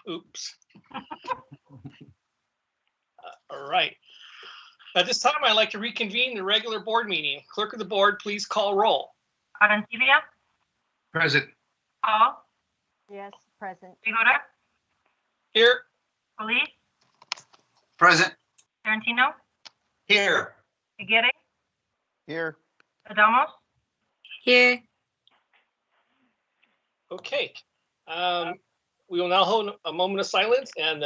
Oops. All right. At this time, I'd like to reconvene the regular board meeting. Clerk of the board, please call roll. Arancibia, Present. Hall, Yes, present. Figura, Here. Solis, Present. Tarantino, Here. Aguirre, Here. Adamos. Here. Okay. We will now hold a moment of silence and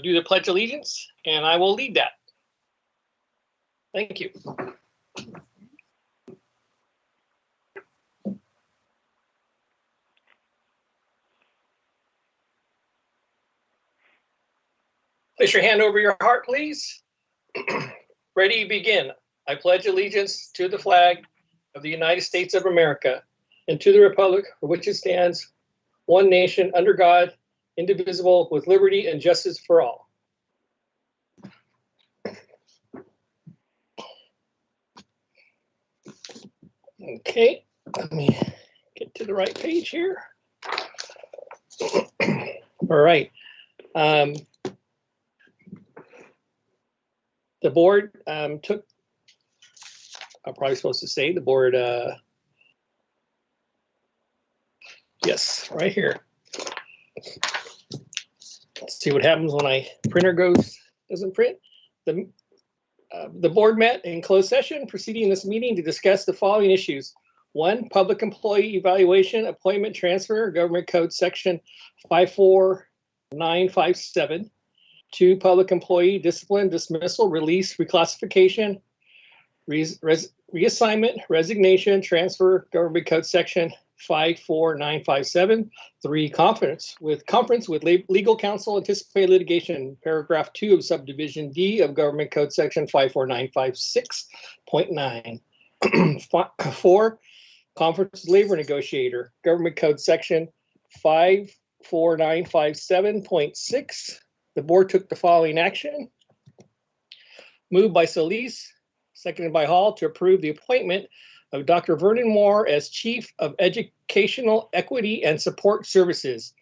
do the Pledge of Allegiance, and I will lead that. Thank you. Place your hand over your heart, please. Ready, begin. I pledge allegiance to the flag of the United States of America and to the republic for which it stands, one nation under God, indivisible, with liberty and justice for all. Okay, let me get to the right page here. All right. The board took, I'm probably supposed to say the board, yes, right here. Let's see what happens when my printer doesn't print. The board met in closed session preceding this meeting to discuss the following issues. 1, public employee evaluation, appointment transfer, Government Code Section 54957. 2, public employee discipline, dismissal, release, reclassification, reassignment, resignation, transfer, Government Code Section 54957. 3, conference with legal counsel, anticipated litigation, paragraph 2 of subdivision D of Government Code Section 54956.9. 4, conference labor negotiator, Government Code Section 54957.6. The board took the following action. Moved by Solis, seconded by Hall, to approve the appointment of Dr. Vernon Moore as Chief of Educational Equity and Support Services,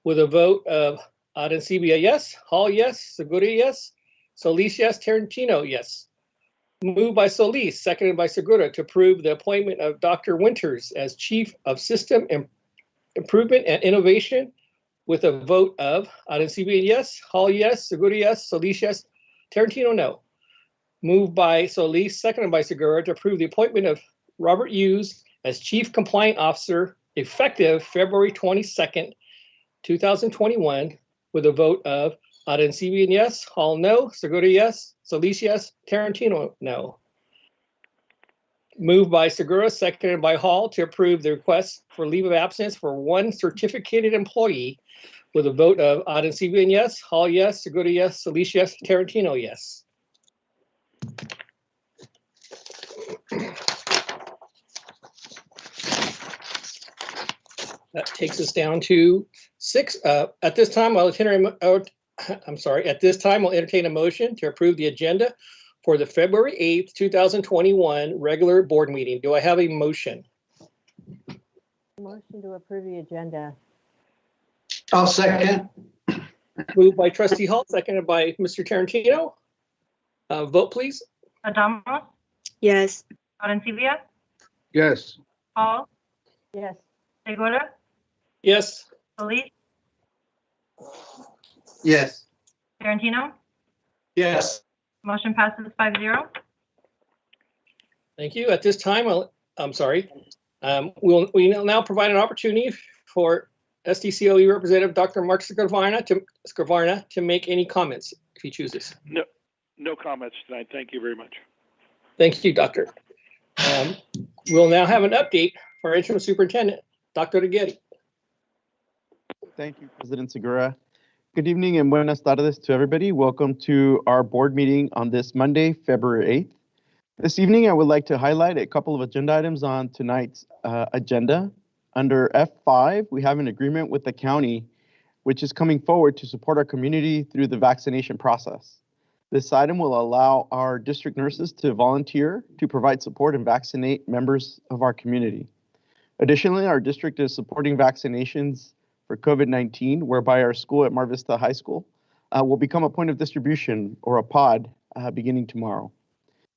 with a vote of Arancibia, yes, Hall, yes, Segura, yes, Solis, yes, Tarantino, yes. Moved by Solis, seconded by Segura, to approve the appointment of Dr. Winters as Chief of System Improvement and Innovation, with a vote of Arancibia, yes, Hall, yes, Segura, yes, Solis, yes, Tarantino, no. Moved by Solis, seconded by Segura, to approve the appointment of Robert Hughes as Chief Compliant Officer effective February 22nd, 2021, with a vote of Arancibia, yes, Hall, no, Segura, yes, Solis, yes, Tarantino, no. Moved by Segura, seconded by Hall, to approve the request for leave of absence for 1 certificated employee, with a vote of Arancibia, yes, Hall, yes, Segura, yes, Solis, yes, Tarantino, yes. That takes us down to 6. At this time, I'll entertain a motion to approve the agenda for the February 8th, 2021 regular board meeting. Do I have a motion? Motion to approve the agenda. I'll second. Moved by Trustee Hall, seconded by Mr. Tarantino. Vote, please. Adamos, Yes. Arancibia, Yes. Hall, Yes, Segura, Yes. Solis, Yes. Tarantino. Yes. Motion passes 5-0. Thank you. At this time, we will now provide an opportunity for SDCOE Representative Dr. Mark Scrivarna to make any comments if he chooses. No comments tonight. Thank you very much. Thank you, Doctor. We'll now have an update for our interim superintendent, Dr. Aguirre. Thank you, President Segura. Good evening and buenas tardes to everybody. Welcome to our board meeting on this Monday, February 8th. This evening, I would like to highlight a couple of agenda items on tonight's agenda. Under F5, we have an agreement with the county, which is coming forward to support our community through the vaccination process. This item will allow our district nurses to volunteer to provide support and vaccinate members of our community. Additionally, our district is supporting vaccinations for COVID-19, whereby our school at Mar Vista High School will become a point of distribution or a pod beginning tomorrow.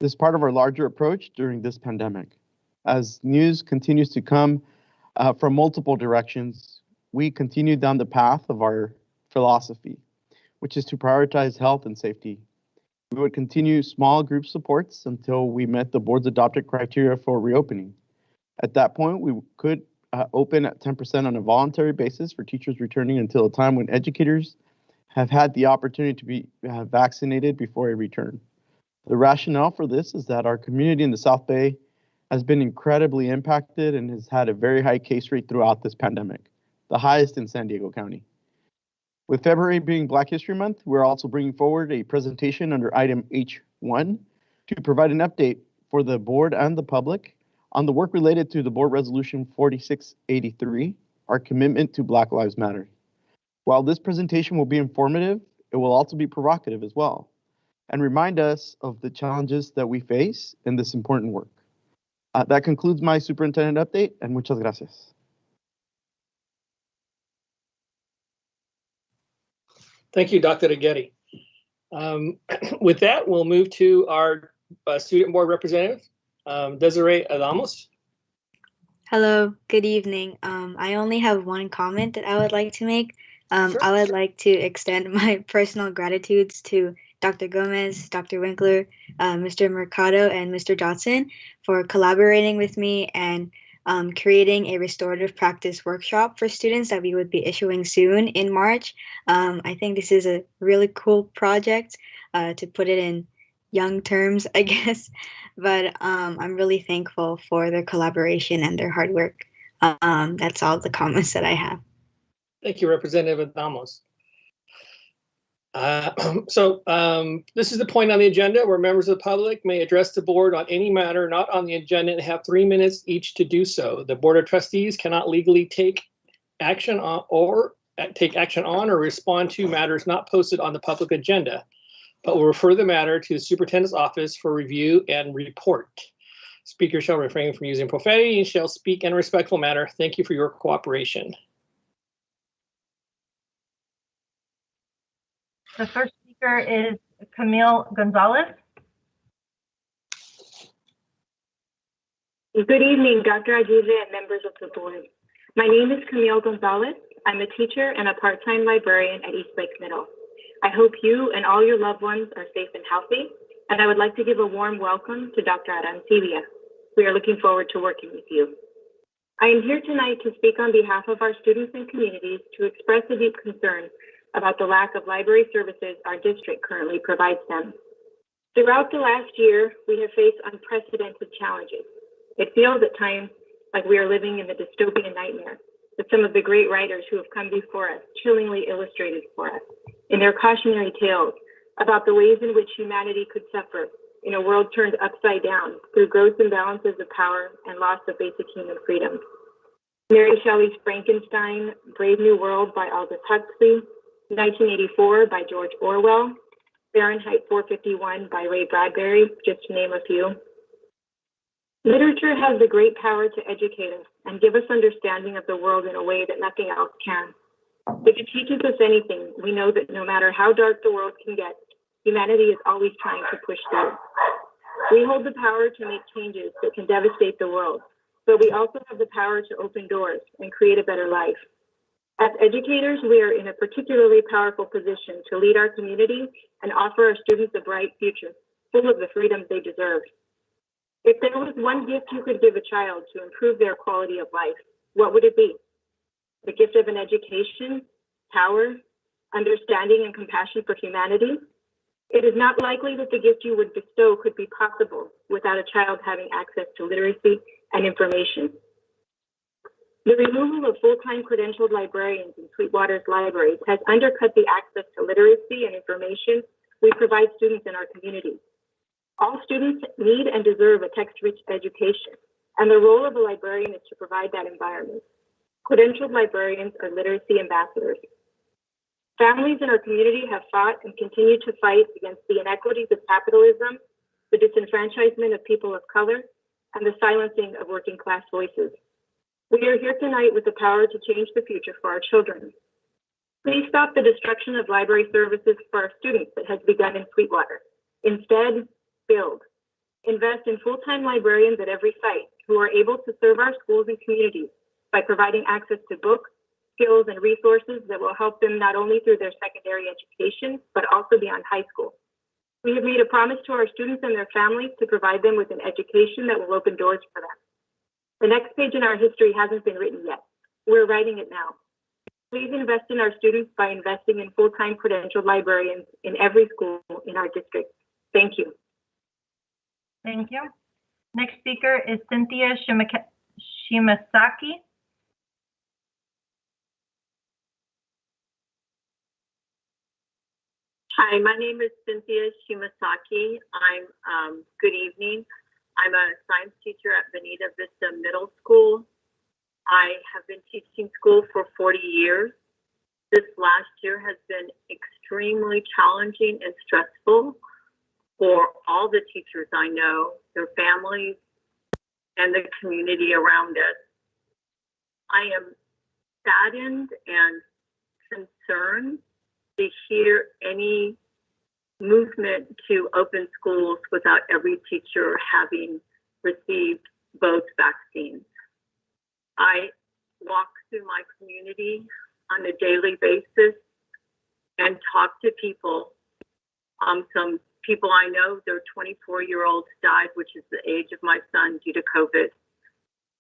This is part of our larger approach during this pandemic. As news continues to come from multiple directions, we continue down the path of our philosophy, which is to prioritize health and safety. We would continue small group supports until we met the board's adopted criteria for reopening. At that point, we could open at 10% on a voluntary basis for teachers returning until a time when educators have had the opportunity to be vaccinated before a return. The rationale for this is that our community in the South Bay has been incredibly impacted and has had a very high case rate throughout this pandemic, the highest in San Diego County. With February being Black History Month, we're also bringing forward a presentation under item H1 to provide an update for the board and the public on the work related to the Board Resolution 4683, our commitment to Black Lives Matter. While this presentation will be informative, it will also be provocative as well, and remind us of the challenges that we face in this important work. That concludes my superintendent update, and muchas gracias. Thank you, Dr. Aguirre. With that, we'll move to our student board representative, Desiree Adamos. Hello, good evening. I only have one comment that I would like to make. Sure. I would like to extend my personal gratitudes to Dr. Gomez, Dr. Winkler, Mr. Mercado, and Mr. Johnson for collaborating with me and creating a restorative practice workshop for students that we would be issuing soon in March. I think this is a really cool project, to put it in young terms, I guess, but I'm really thankful for their collaboration and their hard work. That's all the comments that I have. Thank you, Representative Adamos. This is the point on the agenda where members of the public may address the board on any matter not on the agenda and have 3 minutes each to do so. The Board of Trustees cannot legally take action on or respond to matters not posted on the public agenda, but will refer the matter to the superintendent's office for review and report. Speakers shall refrain from using profanity and shall speak in a respectful manner. Thank you for your cooperation. The first speaker is Camille Gonzalez. Good evening, Dr. Aguirre and members of the board. My name is Camille Gonzalez. I'm a teacher and a part-time librarian at East Lake Middle. I hope you and all your loved ones are safe and healthy, and I would like to give a warm welcome to Dr. Arancibia. We are looking forward to working with you. I am here tonight to speak on behalf of our students and communities to express a deep concern about the lack of library services our district currently provides them. Throughout the last year, we have faced unprecedented challenges. It feels at times like we are living in the dystopian nightmare that some of the great writers who have come before us chillingly illustrated for us in their cautionary tales about the ways in which humanity could suffer in a world turned upside down through gross imbalances of power and loss of basic human freedoms. Mary Shelley's Frankenstein, Brave New World by Aldous Huxley, 1984 by George Orwell, Fahrenheit 451 by Ray Bradbury, just to name a few. Literature has the great power to educate us and give us understanding of the world in a way that nothing else can. If it teaches us anything, we know that no matter how dark the world can get, humanity is always trying to push through. We hold the power to make changes that can devastate the world, but we also have the power to open doors and create a better life. As educators, we are in a particularly powerful position to lead our community and offer our students a bright future, full of the freedoms they deserve. If there was one gift you could give a child to improve their quality of life, what would it be? The gift of an education, power, understanding, and compassion for humanity? It is not likely that the gift you would bestow could be possible without a child having access to literacy and information. The removal of full-time credentialed librarians in Sweetwater's libraries has undercut the access to literacy and information we provide students in our community. All students need and deserve a text-rich education, and the role of a librarian is to provide that environment. Credentialed librarians are literacy ambassadors. Families in our community have fought and continue to fight against the inequities of capitalism, the disenfranchisement of people of color, and the silencing of working class voices. We are here tonight with the power to change the future for our children. Please stop the destruction of library services for our students that has begun in Sweetwater. Instead, build. Invest in full-time librarians at every site who are able to serve our schools and communities by providing access to books, skills, and resources that will help them not only through their secondary education, but also beyond high school. We have made a promise to our students and their families to provide them with an education that will open doors for them. The next page in our history hasn't been written yet. We're writing it now. Please invest in our students by investing in full-time credentialed librarians in every school in our district. Thank you. Thank you. Next speaker is Cynthia Shimasaki. Hi, my name is Cynthia Shimasaki. Good evening. I'm a science teacher at Vista Middle School. I have been teaching school for 40 years. This last year has been extremely challenging and stressful for all the teachers I know, their families, and the community around us. I am saddened and concerned to hear any movement to open schools without every teacher having received both vaccines. I walk through my community on a daily basis and talk to people. Some people I know, their 24-year-olds died, which is the age of my son, due to COVID.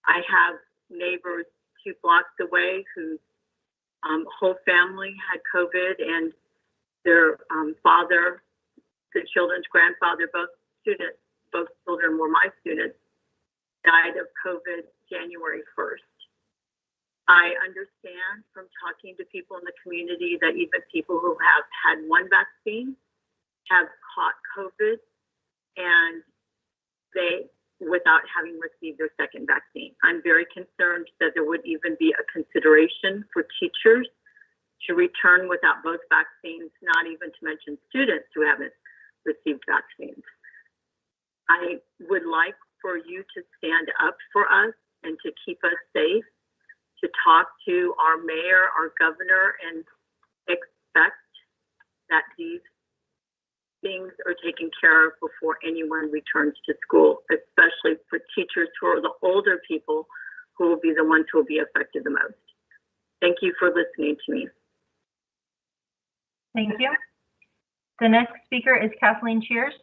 I have neighbors 2 blocks away whose whole family had COVID, and their father, the children's grandfather, both children were my students, died of COVID January 1st. I understand from talking to people in the community that even people who have had one vaccine have caught COVID, and without having received their second vaccine. I'm very concerned that there would even be a consideration for teachers to return without both vaccines, not even to mention students who haven't received vaccines. I would like for you to stand up for us and to keep us safe, to talk to our mayor, our governor, and expect that these things are taken care of before anyone returns to school, especially for teachers who are the older people who will be the ones who will be affected the most. Thank you for listening to me. Thank you. The next speaker is Kathleen Cheers.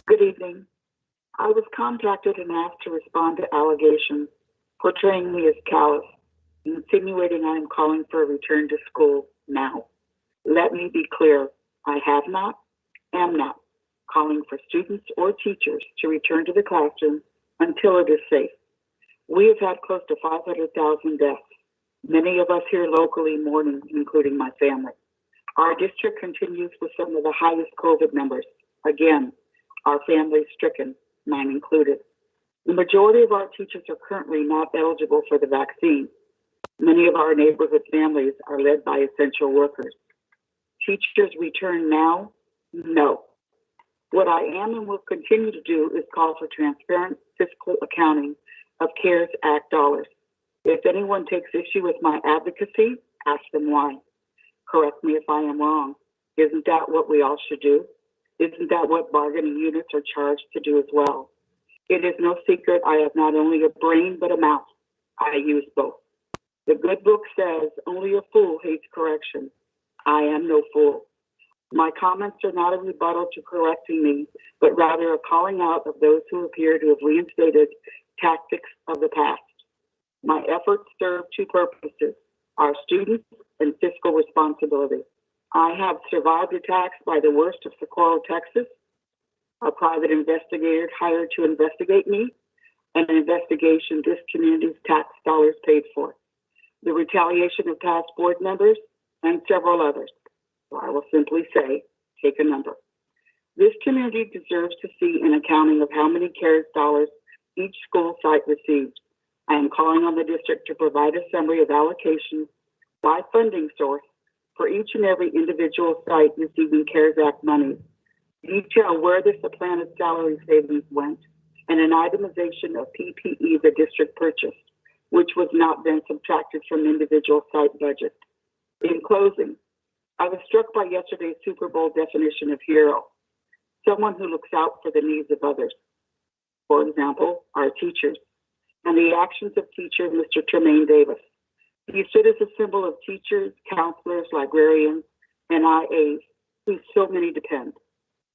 Good evening. I was contacted and asked to respond to allegations portraying me as callous, insinuating I am calling for a return to school now. Let me be clear, I have not, am not calling for students or teachers to return to the classroom until it is safe. We have had close to 500,000 deaths, many of us here locally mourning, including my family. Our district continues with some of the highest COVID numbers. Again, our families stricken, mine included. The majority of our teachers are currently not eligible for the vaccine. Many of our neighborhood families are led by essential workers. Teachers return now? No. What I am and will continue to do is call for transparent fiscal accounting of CARES Act dollars. If anyone takes issue with my advocacy, ask them why. Correct me if I am wrong. Isn't that what we all should do? Isn't that what bargaining units are charged to do as well? It is no secret I have not only a brain but a mouth. I use both. The good book says only a fool hates correction. I am no fool. My comments are not a rebuttal to correcting me, but rather a calling out of those who appear to have reinstated tactics of the past. My efforts serve 2 purposes, our students and fiscal responsibility. I have survived attacks by the worst of Socorro, Texas, a private investigator hired to investigate me, and an investigation this community's tax dollars paid for, the retaliation of past board members, and several others. So I will simply say, take a number. This community deserves to see an accounting of how many CARES dollars each school site received. I am calling on the district to provide a summary of allocations by funding source for each and every individual site receiving CARES Act money. Detail where the supplanted salary savings went and an itemization of PPE the district purchased, which was not then subtracted from individual site budget. In closing, I was struck by yesterday's Super Bowl definition of hero, someone who looks out for the needs of others. For example, our teachers, and the actions of teacher Mr. Tremaine Davis. He stood as a symbol of teachers, counselors, librarians, and IAs, who so many depend.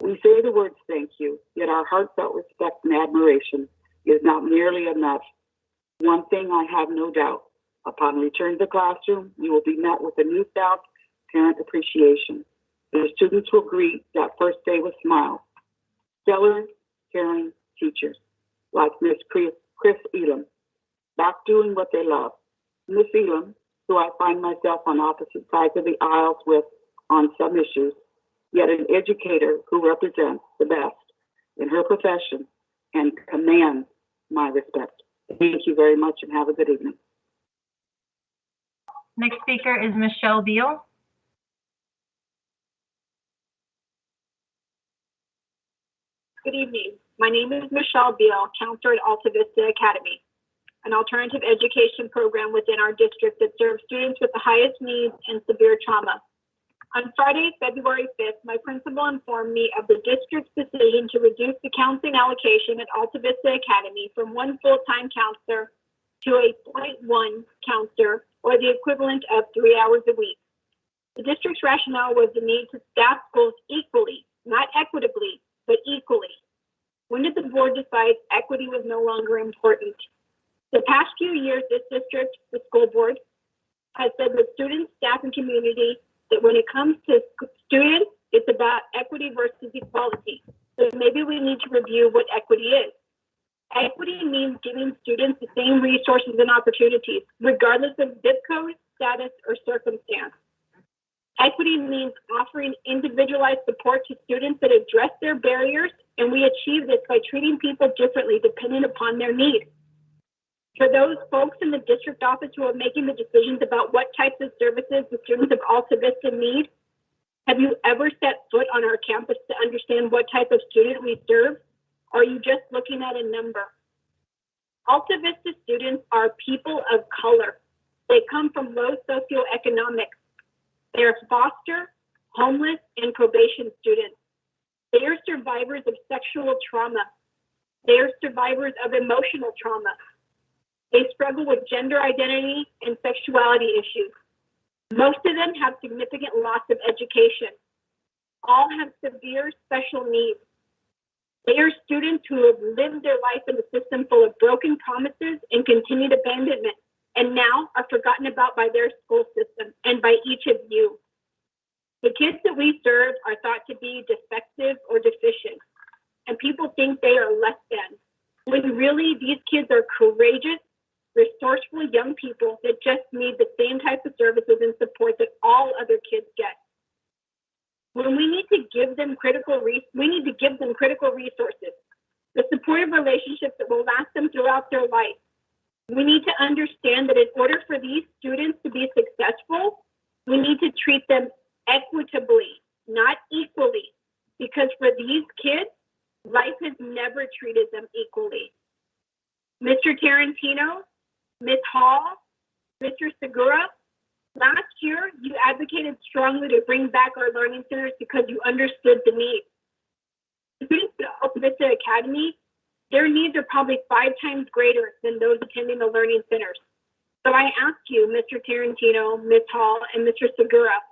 We say the words thank you, yet our heartfelt respect and admiration is not nearly enough. One thing I have no doubt, upon return to the classroom, you will be met with a newfound parent appreciation. The students will greet that first day with smiles. Stellar, caring teachers, like Miss Chris Elam, back doing what they love. Miss Elam, who I find myself on opposite sides of the aisles with on some issues, yet an educator who represents the best in her profession and commands my respect. Thank you very much and have a good evening. Next speaker is Michelle Beal. Good evening. My name is Michelle Beal, counselor at Alta Vista Academy, an alternative education program within our district that serves students with the highest needs and severe trauma. On Friday, February 5th, my principal informed me of the district's decision to reduce the counseling allocation at Alta Vista Academy from one full-time counselor to a 0.1 counselor, or the equivalent of 3 hours a week. The district's rationale was the need to staff schools equally, not equitably, but equally. When did the board decide equity was no longer important? The past few years, this district, the school board, has said with students, staff, and community that when it comes to students, it's about equity versus equality. So maybe we need to review what equity is. Equity means giving students the same resources and opportunities, regardless of zip code, status, or circumstance. Equity means offering individualized support to students that address their barriers, and we achieve this by treating people differently depending upon their need. For those folks in the district office who are making the decisions about what types of services the students of Alta Vista need, have you ever set foot on our campus to understand what type of student we serve? Or are you just looking at a number? Alta Vista students are people of color. They come from low socioeconomic. They are foster, homeless, and probation students. They are survivors of sexual trauma. They are survivors of emotional trauma. They struggle with gender identity and sexuality issues. Most of them have significant loss of education. All have severe special needs. They are students who have lived their life in a system full of broken promises and continued abandonment, and now are forgotten about by their school system and by each of you. The kids that we serve are thought to be defective or deficient, and people think they are less than, when really these kids are courageous, resourceful young people that just need the same types of services and support that all other kids get. When we need to give them critical resources, the supportive relationships that will last them throughout their life. We need to understand that in order for these students to be successful, we need to treat them equitably, not equally, because for these kids, life has never treated them equally. Mr. Tarantino, Ms. Hall, Mr. Segura, last year you advocated strongly to bring back our learning centers because you understood the need. Students at Alta Vista Academy, their needs are probably 5 times greater than those attending the learning centers. So I ask you, Mr. Tarantino, Ms. Hall, and Mr. Segura,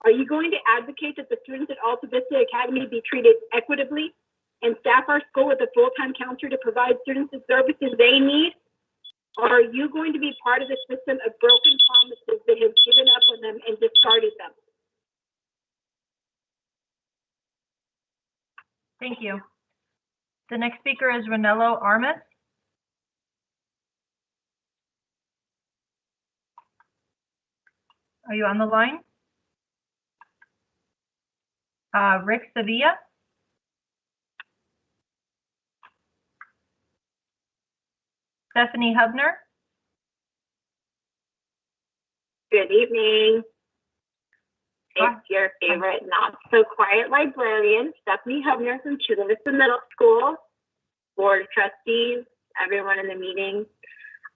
are you going to advocate that the students at Alta Vista Academy be treated equitably and staff our school with a full-time counselor to provide students the services they need? Or are you going to be part of the system of broken promises that has given up on them and discarded them? Thank you. The next speaker is Ranello Armas. Are you on the line? Rick Sevilla. Stephanie Hubner. Good evening. It's your favorite not so quiet librarian, Stephanie Hubner from Chula Vista Middle School. board trustees, everyone in the meeting.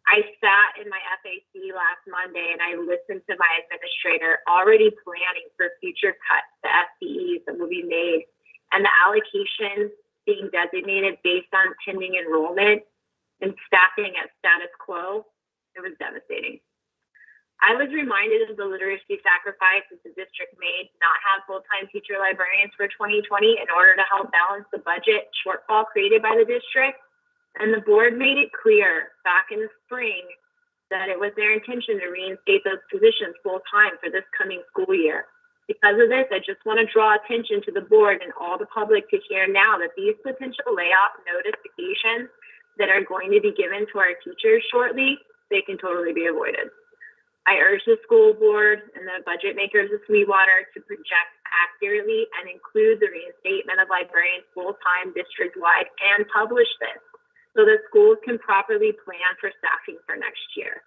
I sat in my FAC last Monday and I listened to my administrator already planning for future cuts to FTEs that will be made and the allocations being designated based on pending enrollment and staffing at status quo. It was devastating. I was reminded of the literacy sacrifice that the district made to not have full-time teacher librarians for 2020 in order to help balance the budget shortfall created by the district. And the board made it clear back in the spring that it was their intention to reinstate those positions full-time for this coming school year. Because of this, I just want to draw attention to the board and all the public to hear now that these potential layoff notifications that are going to be given to our teachers shortly, they can totally be avoided. I urge the school board and the budget makers of Sweetwater to project accurately and include the reinstatement of librarians full-time district-wide and publish this so that schools can properly plan for staffing for next year.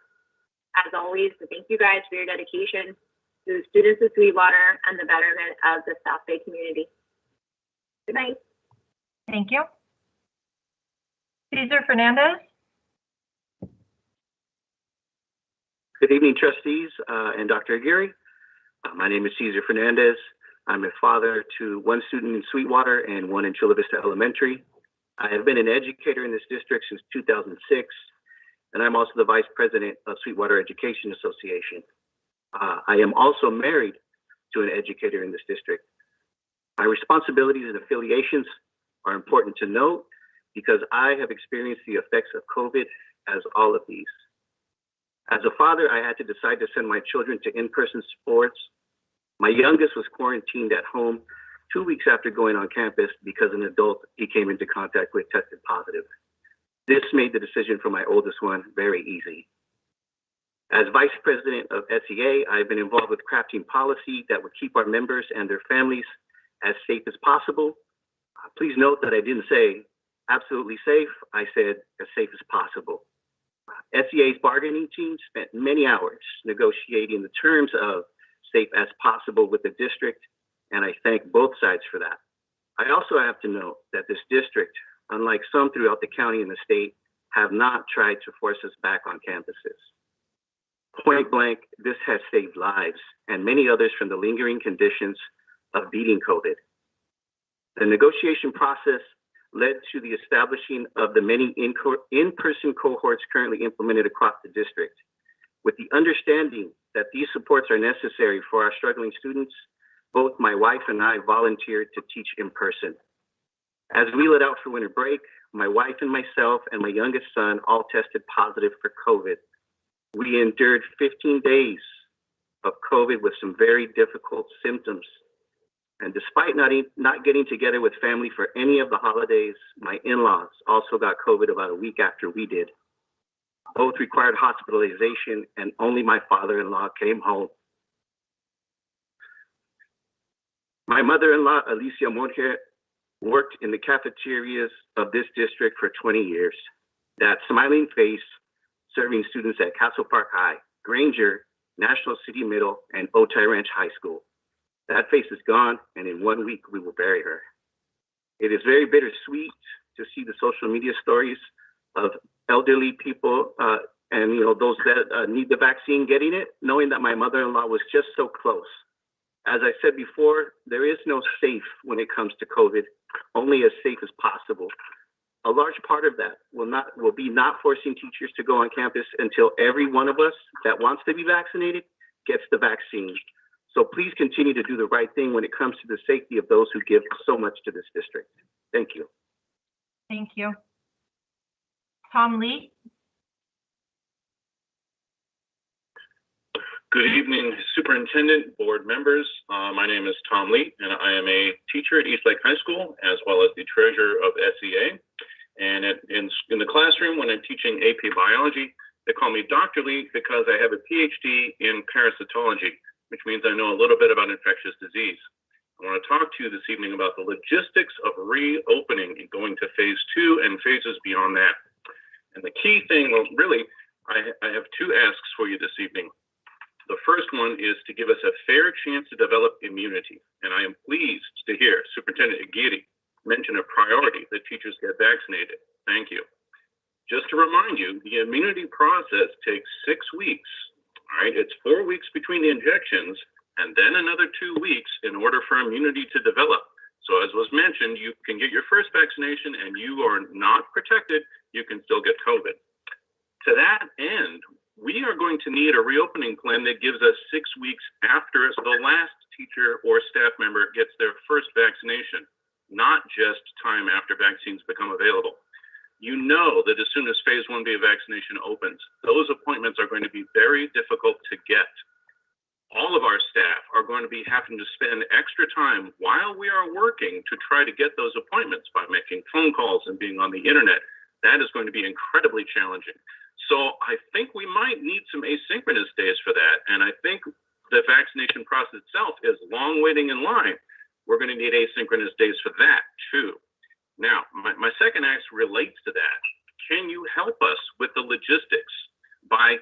As always, thank you guys for your dedication to the students of Sweetwater and the betterment of the South Bay community. Good night. Thank you. Cesar Fernandez. Good evening, trustees and Dr. Aguirre. My name is Cesar Fernandez. I'm a father to one student in Sweetwater and one in Chula Vista Elementary. I have been an educator in this district since 2006, and I'm also the vice president of Sweetwater Education Association. I am also married to an educator in this district. My responsibilities and affiliations are important to note because I have experienced the effects of COVID as all of these. As a father, I had to decide to send my children to in-person sports. My youngest was quarantined at home 2 weeks after going on campus because an adult he came into contact with tested positive. This made the decision for my oldest one very easy. As vice president of SEA, I've been involved with crafting policy that would keep our members and their families as safe as possible. Please note that I didn't say absolutely safe, I said as safe as possible. SEA's bargaining team spent many hours negotiating the terms of safe as possible with the district, and I thank both sides for that. I also have to note that this district, unlike some throughout the county and the state, have not tried to force us back on campuses. Point blank, this has saved lives and many others from the lingering conditions of beating COVID. The negotiation process led to the establishing of the many in-person cohorts currently implemented across the district. With the understanding that these supports are necessary for our struggling students, both my wife and I volunteered to teach in person. As we let out for winter break, my wife and myself and my youngest son all tested positive for COVID. We endured 15 days of COVID with some very difficult symptoms. And despite not getting together with family for any of the holidays, my in-laws also got COVID about a week after we did. Both required hospitalization, and only my father-in-law came home. My mother-in-law, Alicia Monge, worked in the cafeterias of this district for 20 years. That smiling face serving students at Castle Park High, Granger, National City Middle, and Otay Ranch High School. That face is gone, and in 1 week, we will bury her. It is very bittersweet to see the social media stories of elderly people and those that need the vaccine getting it, knowing that my mother-in-law was just so close. As I said before, there is no safe when it comes to COVID, only as safe as possible. A large part of that will be not forcing teachers to go on campus until every one of us that wants to be vaccinated gets the vaccine. So please continue to do the right thing when it comes to the safety of those who give so much to this district. Thank you. Thank you. Tom Lee. Good evening, Superintendent, board members. My name is Tom Lee, and I am a teacher at Eastlake High School, as well as the treasurer of SEA. And in the classroom, when I'm teaching AP Biology, they call me Dr. Lee because I have a PhD in parasitology, which means I know a little bit about infectious disease. I want to talk to you this evening about the logistics of reopening and going to phase 2 and phases beyond that. And the key thing, well, really, I have two asks for you this evening. The first one is to give us a fair chance to develop immunity. And I am pleased to hear Superintendent Aguirre mention a priority that teachers get vaccinated. Thank you. Just to remind you, the immunity process takes 6 weeks. All right, it's 4 weeks between the injections and then another 2 weeks in order for immunity to develop. So as was mentioned, you can get your first vaccination and you are not protected, you can still get COVID. To that end, we are going to need a reopening plan that gives us 6 weeks after the last teacher or staff member gets their first vaccination, not just time after vaccines become available. You know that as soon as phase 1B of vaccination opens, those appointments are going to be very difficult to get. All of our staff are going to be having to spend extra time while we are working to try to get those appointments by making phone calls and being on the internet. That is going to be incredibly challenging. So I think we might need some asynchronous days for that. And I think the vaccination process itself is long waiting in line. We're going to need asynchronous days for that too. Now, my second ask relates to that. Can you help us with the logistics by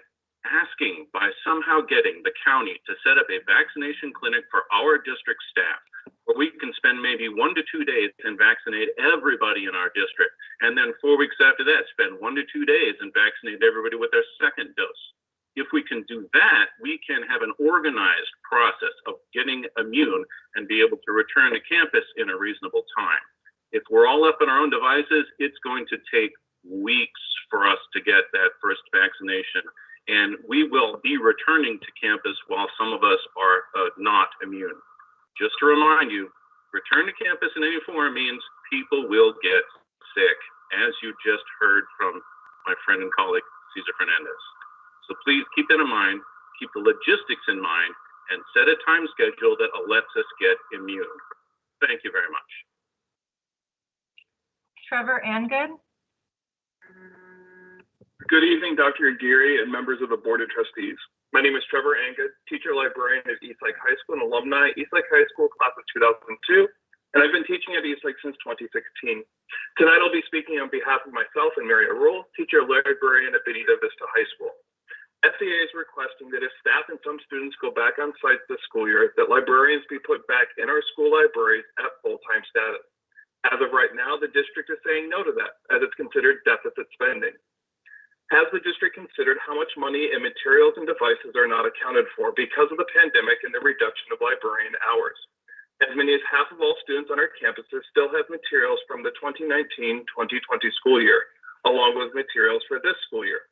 somehow getting the county to set up a vaccination clinic for our district staff, where we can spend maybe 1 to 2 days and vaccinate everybody in our district, and then 4 weeks after that, spend 1 to 2 days and vaccinate everybody with their second dose. If we can do that, we can have an organized process of getting immune and be able to return to campus in a reasonable time. If we're all up on our own devices, it's going to take weeks for us to get that first vaccination. And we will be returning to campus while some of us are not immune. Just to remind you, return to campus in any form means people will get sick, as you just heard from my friend and colleague, Cesar Fernandez. So please keep that in mind, keep the logistics in mind, and set a time schedule that lets us get immune. Thank you very much. Trevor Angood. Good evening, Dr. Aguirre and members of the Board of Trustees. My name is Trevor Angood, teacher librarian at Eastlake High School and alumni, Eastlake High School class of 2002, and I've been teaching at Eastlake since 2016. Tonight I'll be speaking on behalf of myself and Mary Arul, teacher librarian at Benita Vista High School. SEA is requesting that if staff and some students go back on site this school year, that librarians be put back in our school libraries at full-time status. As of right now, the district is saying no to that, as it's considered deficit spending. Has the district considered how much money and materials and devices are not accounted for because of the pandemic and the reduction of librarian hours? As many as half of all students on our campuses still have materials from the 2019-2020 school year, along with materials for this school year.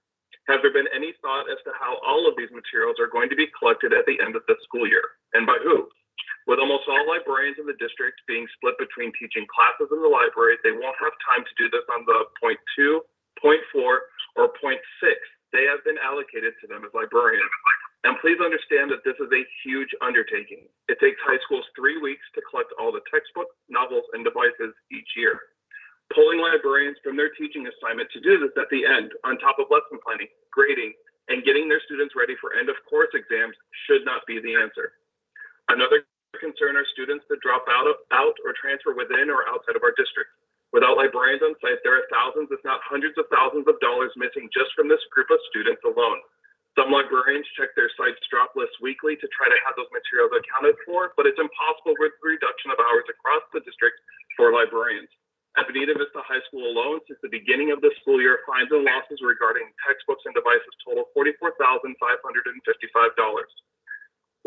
Has there been any thought as to how all of these materials are going to be collected at the end of the school year, and by who? With almost all librarians in the district being split between teaching classes in the library, they won't have time to do this on the .2, .4, or .6 they have been allocated to them as librarians. And please understand that this is a huge undertaking. It takes high schools 3 weeks to collect all the textbooks, novels, and devices each year. Pulling librarians from their teaching assignment to do this at the end, on top of lesson planning, grading, and getting their students ready for end-of-course exams should not be the answer. Another concern are students that drop out or transfer within or outside of our district. Without librarians on site, there are thousands, if not hundreds of thousands of dollars missing just from this group of students alone. Some librarians check their site's drop list weekly to try to have those materials accounted for, but it's impossible with the reduction of hours across the district for librarians. At Benita Vista High School alone, since the beginning of the school year, fines and losses regarding textbooks and devices total $44,555.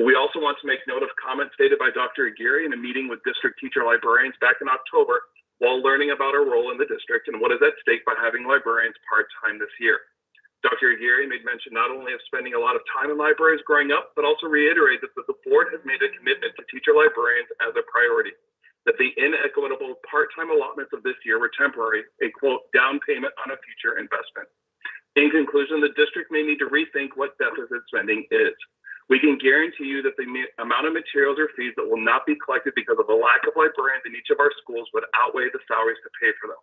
We also want to make note of comments stated by Dr. Aguirre in a meeting with district teacher librarians back in October while learning about our role in the district and what is at stake by having librarians part-time this year. Dr. Aguirre made mention not only of spending a lot of time in libraries growing up, but also reiterated that the board has made a commitment to teacher librarians as a priority, that the inequitable part-time allotments of this year were temporary, a quote, down payment on a future investment. In conclusion, the district may need to rethink what deficit spending is. We can guarantee you that the amount of materials or fees that will not be collected because of a lack of librarians in each of our schools would outweigh the salaries to pay for them.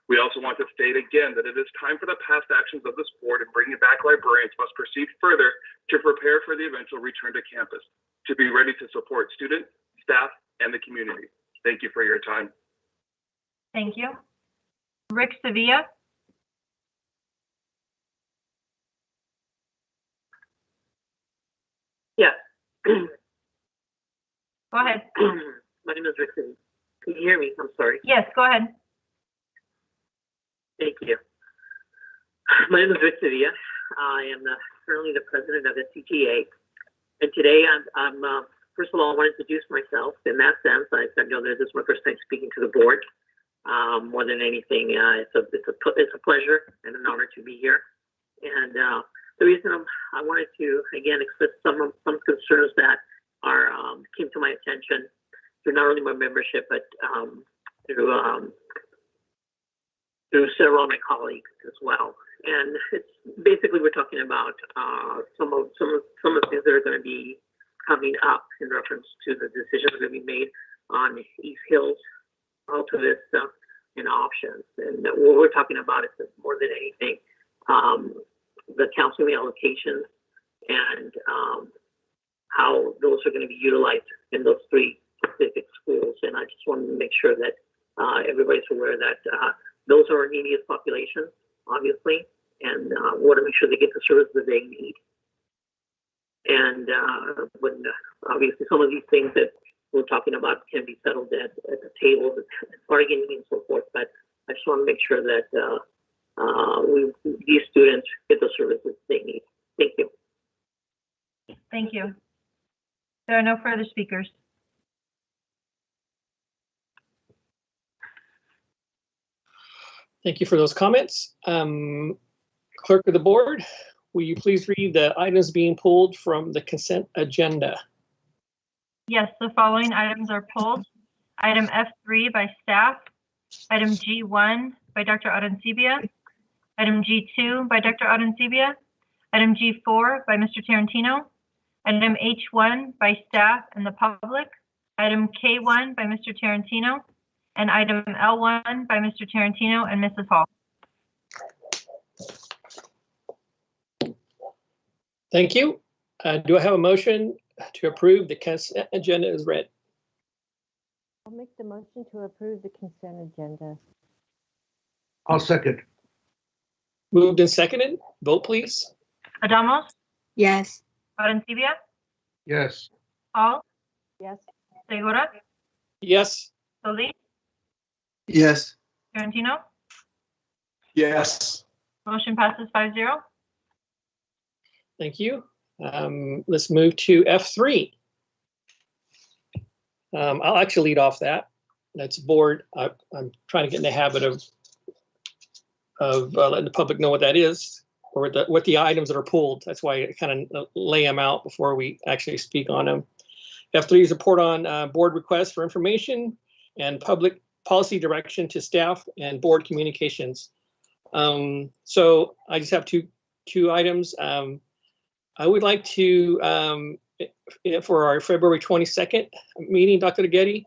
We also want to state again that it is time for the past actions of this board and bringing back librarians must proceed further to prepare for the eventual return to campus, to be ready to support students, staff, and the community. Thank you for your time. Thank you. Rick Sevilla. Yes. Go ahead. My name is Rick. Can Can you hear me? I'm sorry. Yes, go ahead. Thank you. My name is Vista. I am currently the president of SCGA. And today I'm first of all, I want to introduce myself in that sense. I know that this is my first time speaking to the board. More than anything, it's a pleasure and an honor to be here. And the reason I wanted to, again, express some concerns that came to my attention through not only my membership, but through several of my colleagues as well. And it's basically we're talking about some of the things that are going to be coming up in reference to the decisions that are going to be made on East Hills, Alta Vista, and options. And what we're talking about is more than anything the counseling allocations and how those are going to be utilized in those three specific schools. And I just wanted to make sure that everybody's aware that those are our neediest populations, obviously, and want to make sure they get the service that they need. And when obviously some of these things that we're talking about can be settled at the table, bargaining and so forth, but I just want to make sure that these students get the services they need. Thank you. Thank you. There are no further speakers. Thank you for those comments. Clerk of the board, will you please read the items being pulled from the consent agenda? Yes, the following items are pulled. Item F3 by staff. Item G1 by Dr. Arancibia. Item G2 by Dr. Arancibia. Item G4 by Mr. Tarantino. Item H1 by staff and the public. Item K1 by Mr. Tarantino. And item L1 by Mr. Tarantino and Mrs. Hall. Thank you. Do I have a motion to approve the consent agenda as read? I'll make the motion to approve the consent agenda. I'll second. Moved and seconded. Vote, please. Adamos, Yes. Arancibia, Yes. Hall, Yes. Segura, Yes. Solis, Yes. Tarantino. Yes. Motion passes 5-0. Thank you. Let's move to F3. I'll actually lead off that. That's board. I'm trying to get in the habit of letting the public know what that is, or what the items that are pulled. That's why I kind of lay them out before we actually speak on them. F3 is report on board requests for information and public policy direction to staff and board communications. So I just have two items. I would like to, for our February 22nd meeting, Dr. Getty,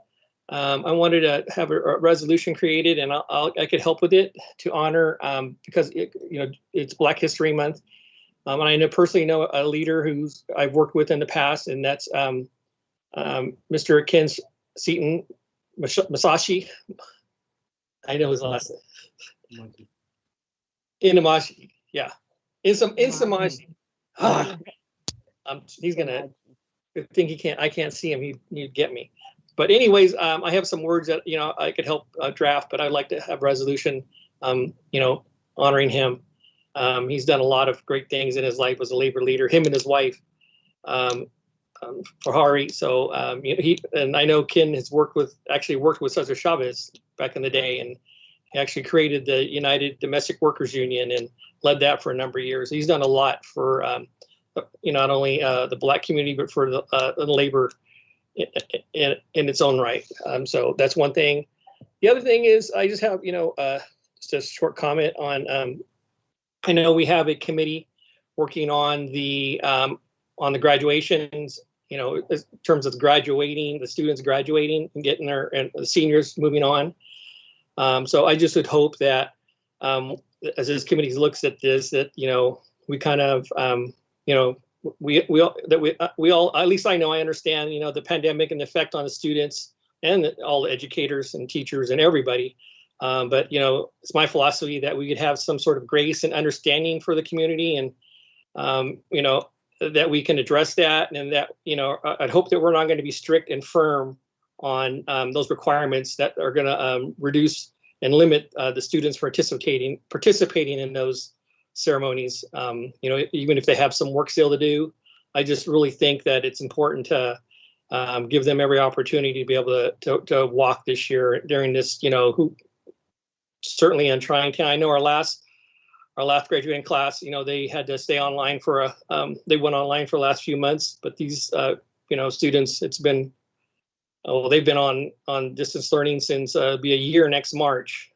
I wanted to have a resolution created, and I could help with it to honor, because it's Black History Month, and I personally know a leader who's I've worked with in the past, and that's Mr. Ken Seaton Masashi. I know his last name. Inamashi, yeah, Insamashi. He's gonna. Good thing he can't. I can't see him. He'd get me. But anyways, I have some words that I could help draft, but I'd like to have resolution, honoring him. He's done a lot of great things in his life as a labor leader. Him and his wife, Fahari. So and I know Ken has worked with Cesar Chavez back in the day, and he actually created the United Domestic Workers Union and led that for a number of years. He's done a lot for not only the Black community, but for the labor in its own right. So that's one thing. The other thing is I just have just a short comment on. I know we have a committee working on the graduations. In terms of the students graduating and getting and the seniors moving on. So I just would hope that as this committee looks at this, that we kind of we all, at least I know, I understand the pandemic and the effect on the students and all the educators and teachers and everybody. But it's my philosophy that we could have some sort of grace and understanding for the community, and that we can address that, and that I'd hope that we're not going to be strict and firm on those requirements that are going to reduce and limit the students participating in those ceremonies. You know, even if they have some work still to do, I just really think that it's important to give them every opportunity to be able to walk this year during this, you know, certainly in trying time. I know our last graduating class, you know, they had to stay online for they went online for the last few months, but these, you know, students, it's been, they've been on distance learning since be a year next March.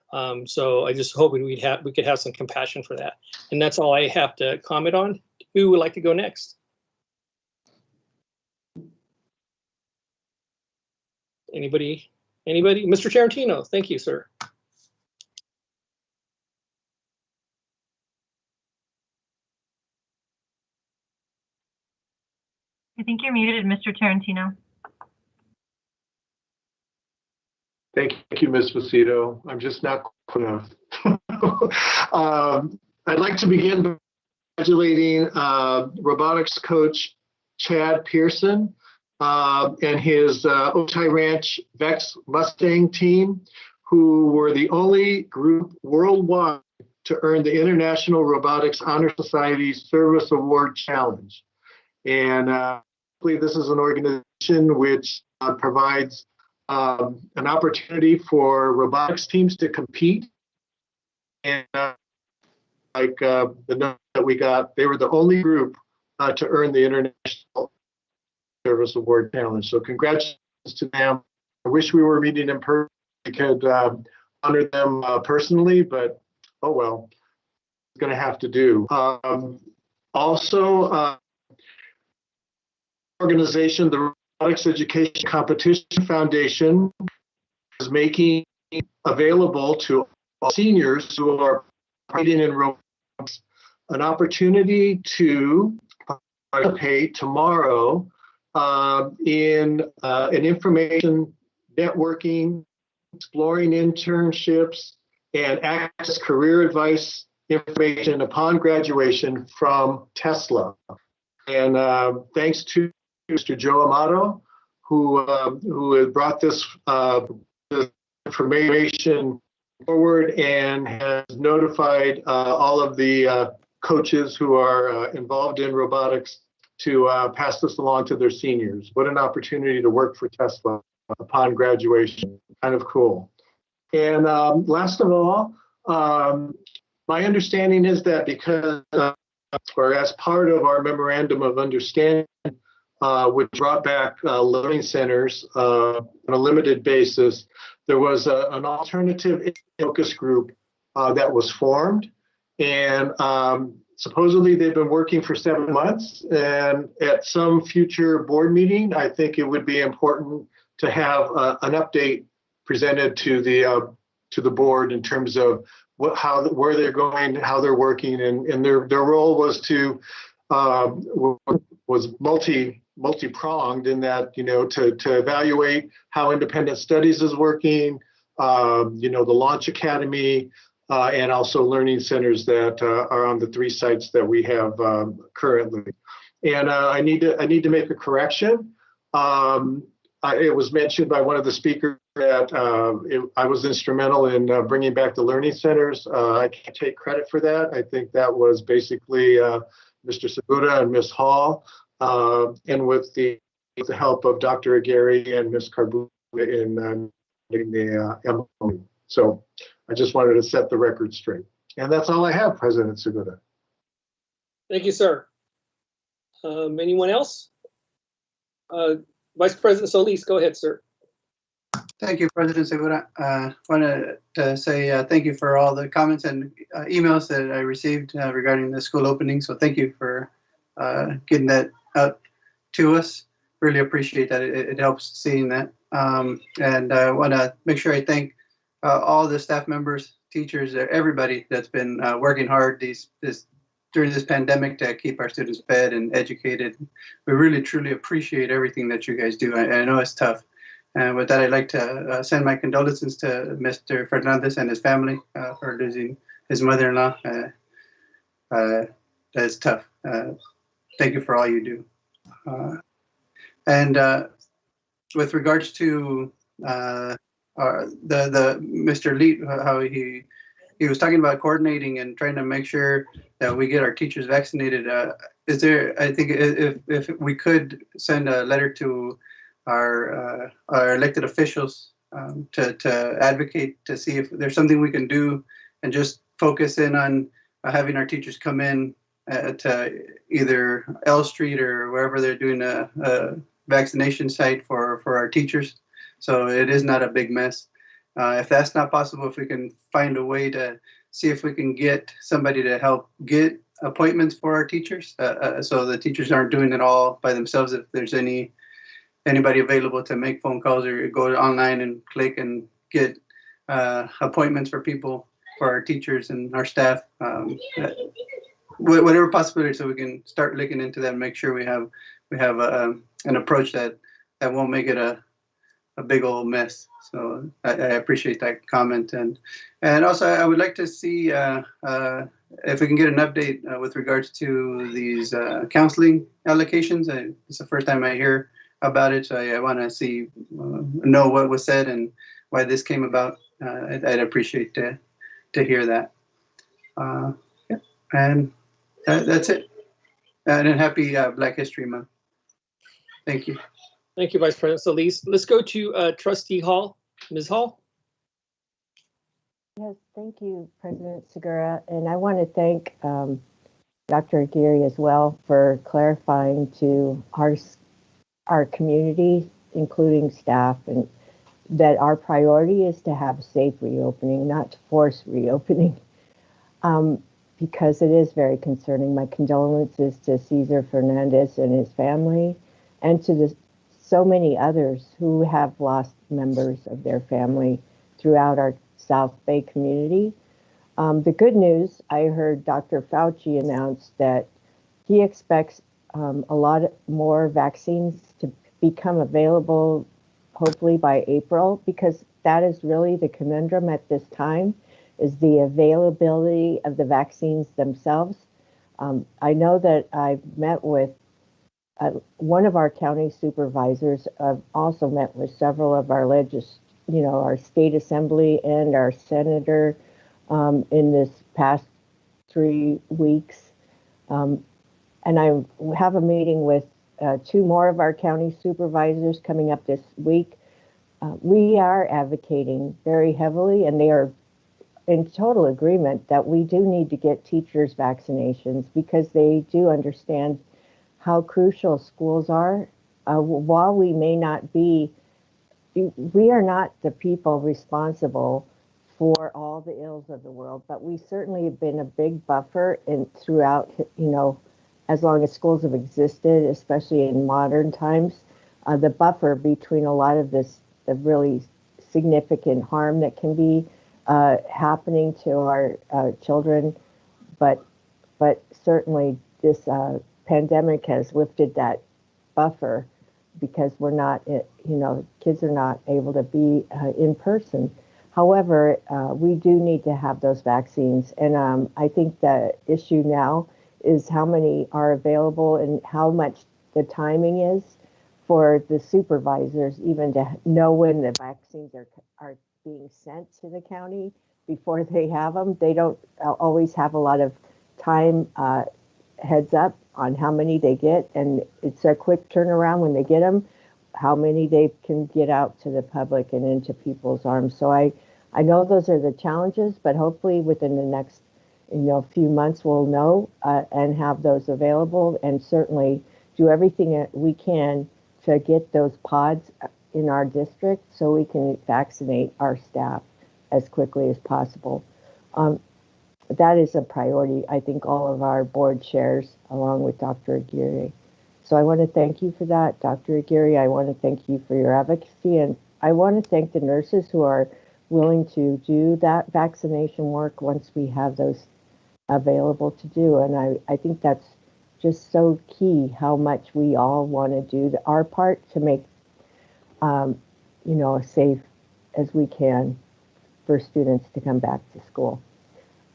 So I just hope we could have some compassion for that. And that's all I have to comment on. Who would like to go next? Anybody? Mr. Tarantino, thank you, sir. I think you're muted, Mr. Tarantino. Thank you, Ms. Macedo. I'm just not quick enough. I'd like to begin by congratulating robotics coach Chad Pearson and his Otay Ranch Vex Mustang team, who were the only group worldwide to earn the International Robotics Honor Society Service Award Challenge. And this is an organization which provides an opportunity for robotics teams to compete. And like the note that we got, they were the only group to earn the International Service Award Challenge. So congratulations to them. I wish we were meeting in person. We could honor them personally, but oh well, it's going to have to do. Also, organization, the Robotics Education Competition Foundation, is making available to all seniors who are participating in robotics an opportunity to participate tomorrow in an information networking, exploring internships, and access career advice information upon graduation from Tesla. And thanks to Mr. Joe Amato, who has brought this information forward and has notified all of the coaches who are involved in robotics to pass this along to their seniors. What an opportunity to work for Tesla upon graduation. Kind of cool. And last of all, my understanding is that because or as part of our memorandum of understanding, which brought back learning centers on a limited basis, there was an alternative focus group that was formed. And supposedly they've been working for 7 months. And at some future board meeting, I think it would be important to have an update presented to the board in terms of where they're going, how they're working, and their role was to was multi-pronged in that, you know, to evaluate how independent studies is working, you know, the Launch Academy, and also learning centers that are on the 3 sites that we have currently. And I need to make a correction. It was mentioned by one of the speakers that I was instrumental in bringing back the learning centers. I can't take credit for that. I think that was basically Mr. Segura and Ms. Hall, and with the help of Dr. Aguirre and Ms. Carbuda in getting the MOU. So I just wanted to set the record straight. And that's all I have, President Segura. Thank you, sir. Anyone else? Vice President Solis, go ahead, sir. Thank you, President Segura. Wanted to say thank you for all the comments and emails that I received regarding the school opening. So thank you for getting that out to us. Really appreciate that. It helps seeing that. And I want to make sure I thank all the staff members, teachers, everybody that's been working hard during this pandemic to keep our students fed and educated. We really, truly appreciate everything that you guys do. I know it's tough. And with that, I'd like to send my condolences to Mr. Fernandez and his family for losing his mother-in-law. That's tough. Thank you for all you do. And with regards to the Mr. Lee, how he was talking about coordinating and trying to make sure that we get our teachers vaccinated. Is there, I think if we could send a letter to our elected officials to advocate to see if there's something we can do and just focus in on having our teachers come in to either L Street or wherever they're doing a vaccination site for our teachers. So it is not a big mess. If that's not possible, if we can find a way to see if we can get somebody to help get appointments for our teachers, so the teachers aren't doing it all by themselves. If there's anybody available to make phone calls or go online and click and get appointments for people, for our teachers and our staff, whatever possibility, so we can start looking into that and make sure we have an approach that won't make it a big old mess. So I appreciate that comment, and also I would like to see if we can get an update with regards to these counseling allocations. It's the first time I hear about it, so I want to see know what was said and why this came about. I'd appreciate to hear that. Yeah. And that's it. And happy Black History Month. Thank you. Thank you, Vice President Solis. Let's go to Trustee Hall. Ms. Hall. Yes, thank you, President Segura. And I want to thank Dr. Aguirre as well for clarifying to our community, including staff, and that our priority is to have safe reopening, not to force reopening, because it is very concerning. My condolences to Cesar Fernandez and his family, and to so many others who have lost members of their family throughout our South Bay community. The good news, I heard Dr. Fauci announce that he expects a lot more vaccines to become available hopefully by April, because that is really the conundrum at this time, is the availability of the vaccines themselves. I know that I've met with one of our county supervisors. I've also met with several of our our state assembly and our senator in this past 3 weeks. And I have a meeting with 2 more of our county supervisors coming up this week. We are advocating very heavily, and they are in total agreement that we do need to get teachers vaccinations, because they do understand how crucial schools are. While we may not be, we are not the people responsible for all the ills of the world, but we certainly have been a big buffer throughout, as long as schools have existed, especially in modern times, the buffer between a lot of the really significant harm that can be happening to our children, but certainly this pandemic has lifted that buffer, because we're not, kids are not able to be in person. However, we do need to have those vaccines, and I think the issue now is how many are available and how much the timing is for the supervisors even to know when the vaccines are being sent to the county before they have them. They don't always have a lot of time heads up on how many they get, and it's a quick turnaround when they get them, how many they can get out to the public and into people's arms. So I know those are the challenges, but hopefully within the next few months we'll know and have those available, and certainly do everything that we can to get those pods in our district so we can vaccinate our staff as quickly as possible. That is a priority, I think all of our board shares, along with Dr. Aguirre. So I want to thank you for that, Dr. Aguirre. I want to thank you for your advocacy, and I want to thank the nurses who are willing to do that vaccination work once we have those available to do. And I think that's just so key, how much we all want to do our part to make, as safe as we can for students to come back to school.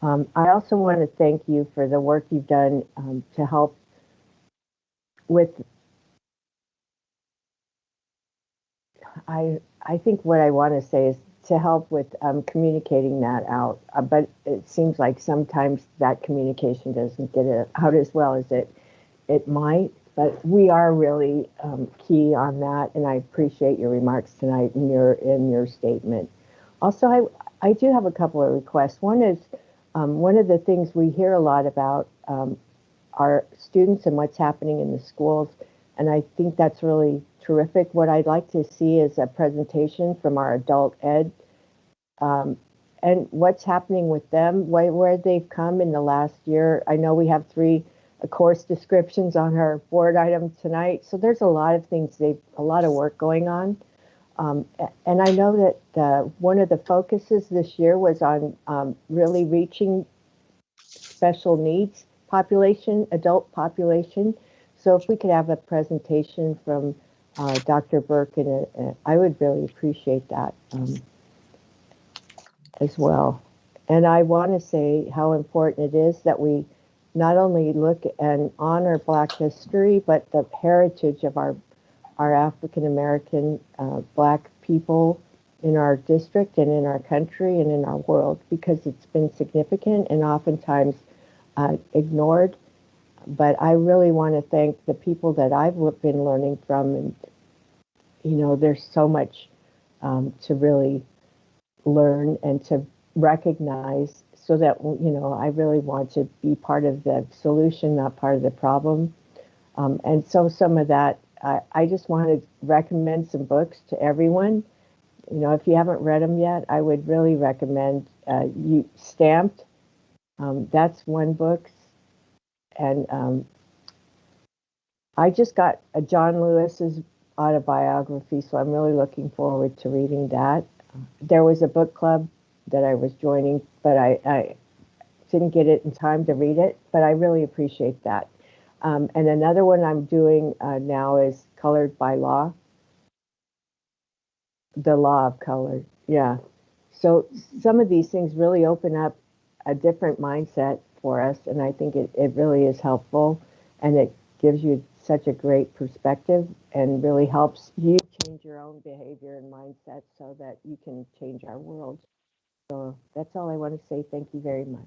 I also want to thank you for the work you've done to help with I think what I want to say is to help with communicating that out. But it seems like sometimes that communication doesn't get it out as well as it might. But we are really key on that, and I appreciate your remarks tonight in your statement. Also, I do have a couple of requests. One is one of the things we hear a lot about our students and what's happening in the schools, and I think that's really terrific. What I'd like to see is a presentation from our adult ed and what's happening with them, where they've come in the last year. I know we have 3 course descriptions on our board item tonight, so there's a lot of things, a lot of work going on. And I know that one of the focuses this year was on really reaching special needs population, adult population. So if we could have a presentation from Dr. Burke, and I would really appreciate that as well. And I want to say how important it is that we not only look and honor Black history, but the heritage of our African American Black people in our district and in our country and in our world, because it's been significant and oftentimes ignored. But I really want to thank the people that I've been learning from, and there's so much to really learn and to recognize, so that I really want to be part of the solution, not part of the problem. And so some of that, I just want to recommend some books to everyone. If you haven't read them yet, I would really recommend you Stamped. That's one book. And I just got a John Lewis's autobiography, so I'm really looking forward to reading that. There was a book club that I was joining, but I didn't get it in time to read it, but I really appreciate that. And another one I'm doing now is Colored by Law. The Law of Color, yeah. So some of these things really open up a different mindset for us, and I think it really is helpful, and it gives you such a great perspective and really helps you change your own behavior and mindset so that you can change our world. So that's all I want to say. Thank you very much.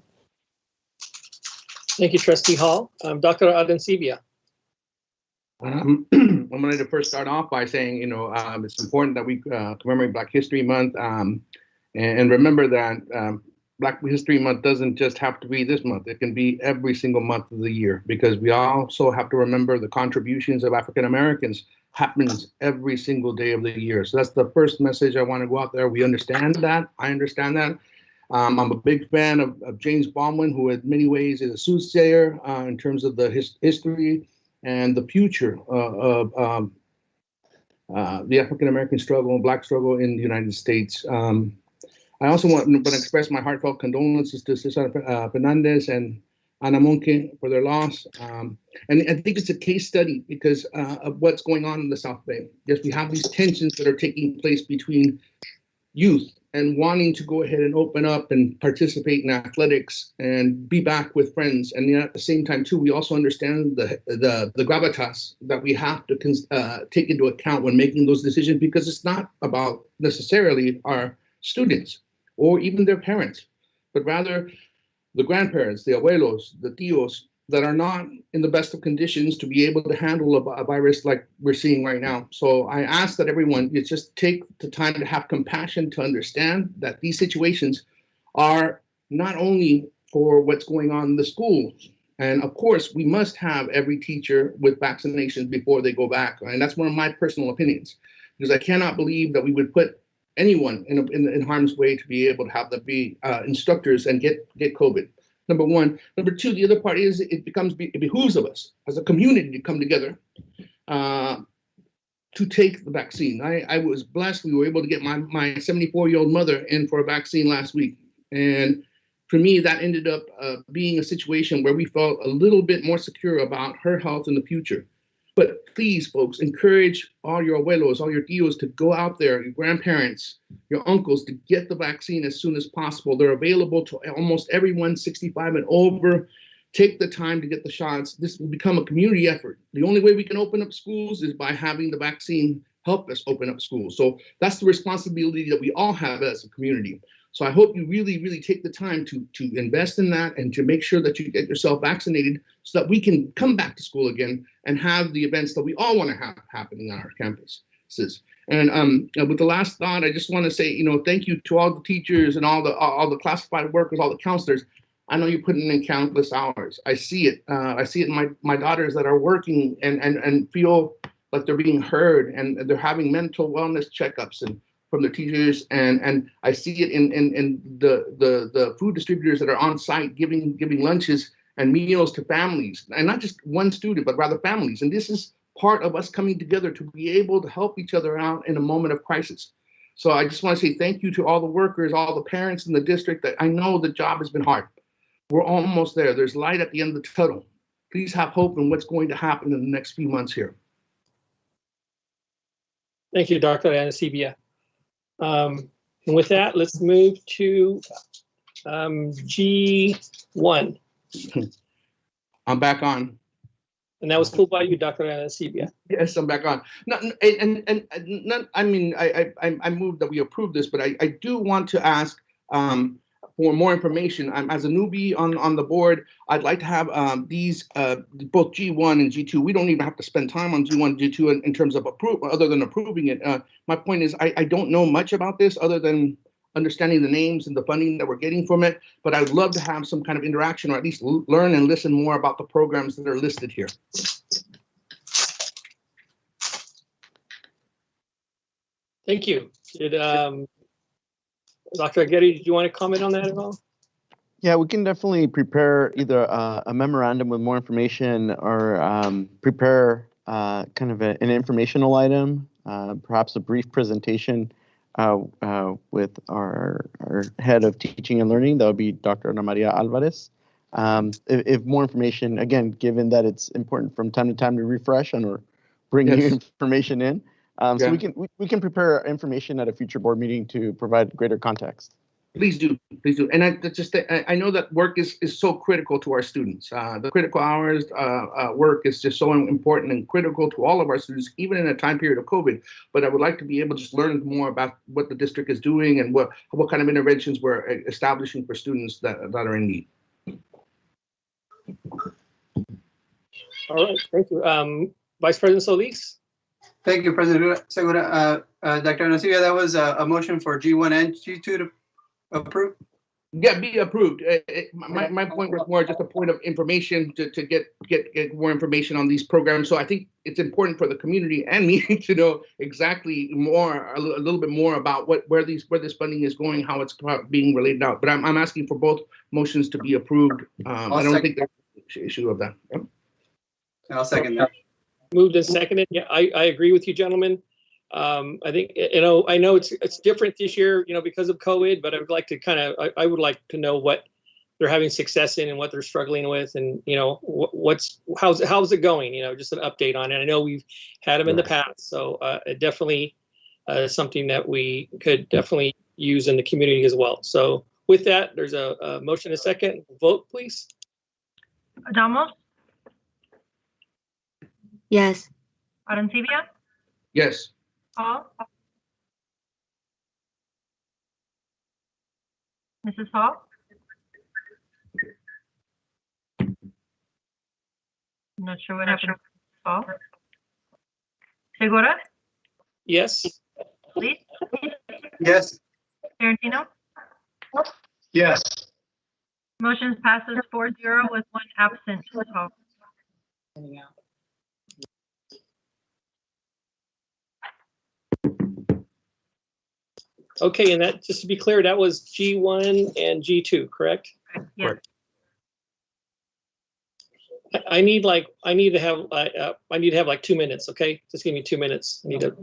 Thank you, Trustee Hall. Dr. Adencibia. I wanted to first start off by saying, it's important that we commemorate Black History Month, and remember that Black History Month doesn't just have to be this month. It can be every single month of the year, because we also have to remember the contributions of African Americans happens every single day of the year. So that's the first message I want to go out there. We understand that. I understand that. I'm a big fan of James Baldwin, who in many ways is a soothsayer in terms of the history and the future of the African American struggle and Black struggle in the United States. I also want to express my heartfelt condolences to Cesar Fernandez and Ana Monke for their loss. And I think it's a case study because of what's going on in the South Bay. Yes, we have these tensions that are taking place between youth and wanting to go ahead and open up and participate in athletics and be back with friends. And yet at the same time, too, we also understand the gravitas that we have to take into account when making those decisions, because it's not about necessarily our students or even their parents, but rather the grandparents, the abuelos, the tios that are not in the best of conditions to be able to handle a virus like we're seeing right now. So I ask that everyone just take the time to have compassion, to understand that these situations are not only for what's going on in the schools. And of course, we must have every teacher with vaccinations before they go back. And that's one of my personal opinions, because I cannot believe that we would put anyone in harm's way to be able to have them be instructors and get COVID. Number one. Number two, the other part is it behooves of us as a community to come together to take the vaccine. I was blessed. We were able to get my 74-year-old mother in for a vaccine last week. And for me, that ended up being a situation where we felt a little bit more secure about her health in the future. But please, folks, encourage all your abuelos, all your tios to go out there, your grandparents, your uncles, to get the vaccine as soon as possible. They're available to almost everyone 65 and over. Take the time to get the shots. This will become a community effort. The only way we can open up schools is by having the vaccine help us open up schools. So that's the responsibility that we all have as a community. So I hope you really, really take the time to invest in that and to make sure that you get yourself vaccinated so that we can come back to school again and have the events that we all want to have happening on our campuses. And with the last thought, I just want to say, thank you to all the teachers and all the classified workers, all the counselors. I know you're putting in countless hours. I see it. I see it in my daughters that are working and feel like they're being heard and they're having mental wellness checkups and from the teachers, and I see it in the food distributors that are on site giving lunches and meals to families, and not just one student, but rather families. And this is part of us coming together to be able to help each other out in a moment of crisis. So I just want to say thank you to all the workers, all the parents in the district. That I know the job has been hard. We're almost there. There's light at the end of the tunnel. Please have hope in what's going to happen in the next few months here. Thank you, Dr. Anacibia. And with that, let's move to G1. I'm back on. And that was pulled by you, Dr. Anacibia. Yes, I'm back on. I moved that we approve this, but I do want to ask for more information. As a newbie on the board, I'd like to have these both G1 and G2. We don't even have to spend time on G1 and G2 in terms of approval, other than approving it. My point is, I don't know much about this other than understanding the names and the funding that we're getting from it, but I'd love to have some kind of interaction or at least learn and listen more about the programs that are listed here. Thank you. Dr. Aguirre, did you want to comment on that at all? Yeah, we can definitely prepare either a memorandum with more information or prepare kind of an informational item, perhaps a brief presentation with our head of teaching and learning. That would be Dr. Ana Maria Alvarez. If more information, again, given that it's important from time to time to refresh and or bring new information in. So we can prepare information at a future board meeting to provide greater context. Please do, please do. And I know that work is so critical to our students. The critical hours work is just so important and critical to all of our students, even in a time period of COVID. But I would like to be able to just learn more about what the district is doing and what kind of interventions we're establishing for students that are in need. All right, thank you. Vice President Solis? Thank you, President Segura. Dr. Anacibia, that was a motion for G1 and G2 to approve? Yeah, be approved. My point was more just a point of information to get more information on these programs. So I think it's important for the community and me to know exactly a little bit more about where this funding is going, how it's being related out. But I'm asking for both motions to be approved. I don't think there's an issue of that. Yep. I'll second that. Moved and seconded. Yeah, I agree with you, gentlemen. I think, I know it's different this year, because of COVID, but I would like to I would like to know what they're having success in and what they're struggling with, and how's it going? Just an update on it. I know we've had them in the past, so it definitely something that we could definitely use in the community as well. So with that, there's a motion and a second. Vote, please. Adamo? Yes. Arancibia? Yes. Hall? Mrs. Hall? I'm not sure what happened. Hall? Segura? Yes. Lee? Yes. Tarantino? Yes. Motion passes 4-0 with 1 absent. Hall. Okay, and that, just to be clear, that was G1 and G2, correct? Yes. I need to have like 2 minutes. Okay, just give me 2 minutes. I need to.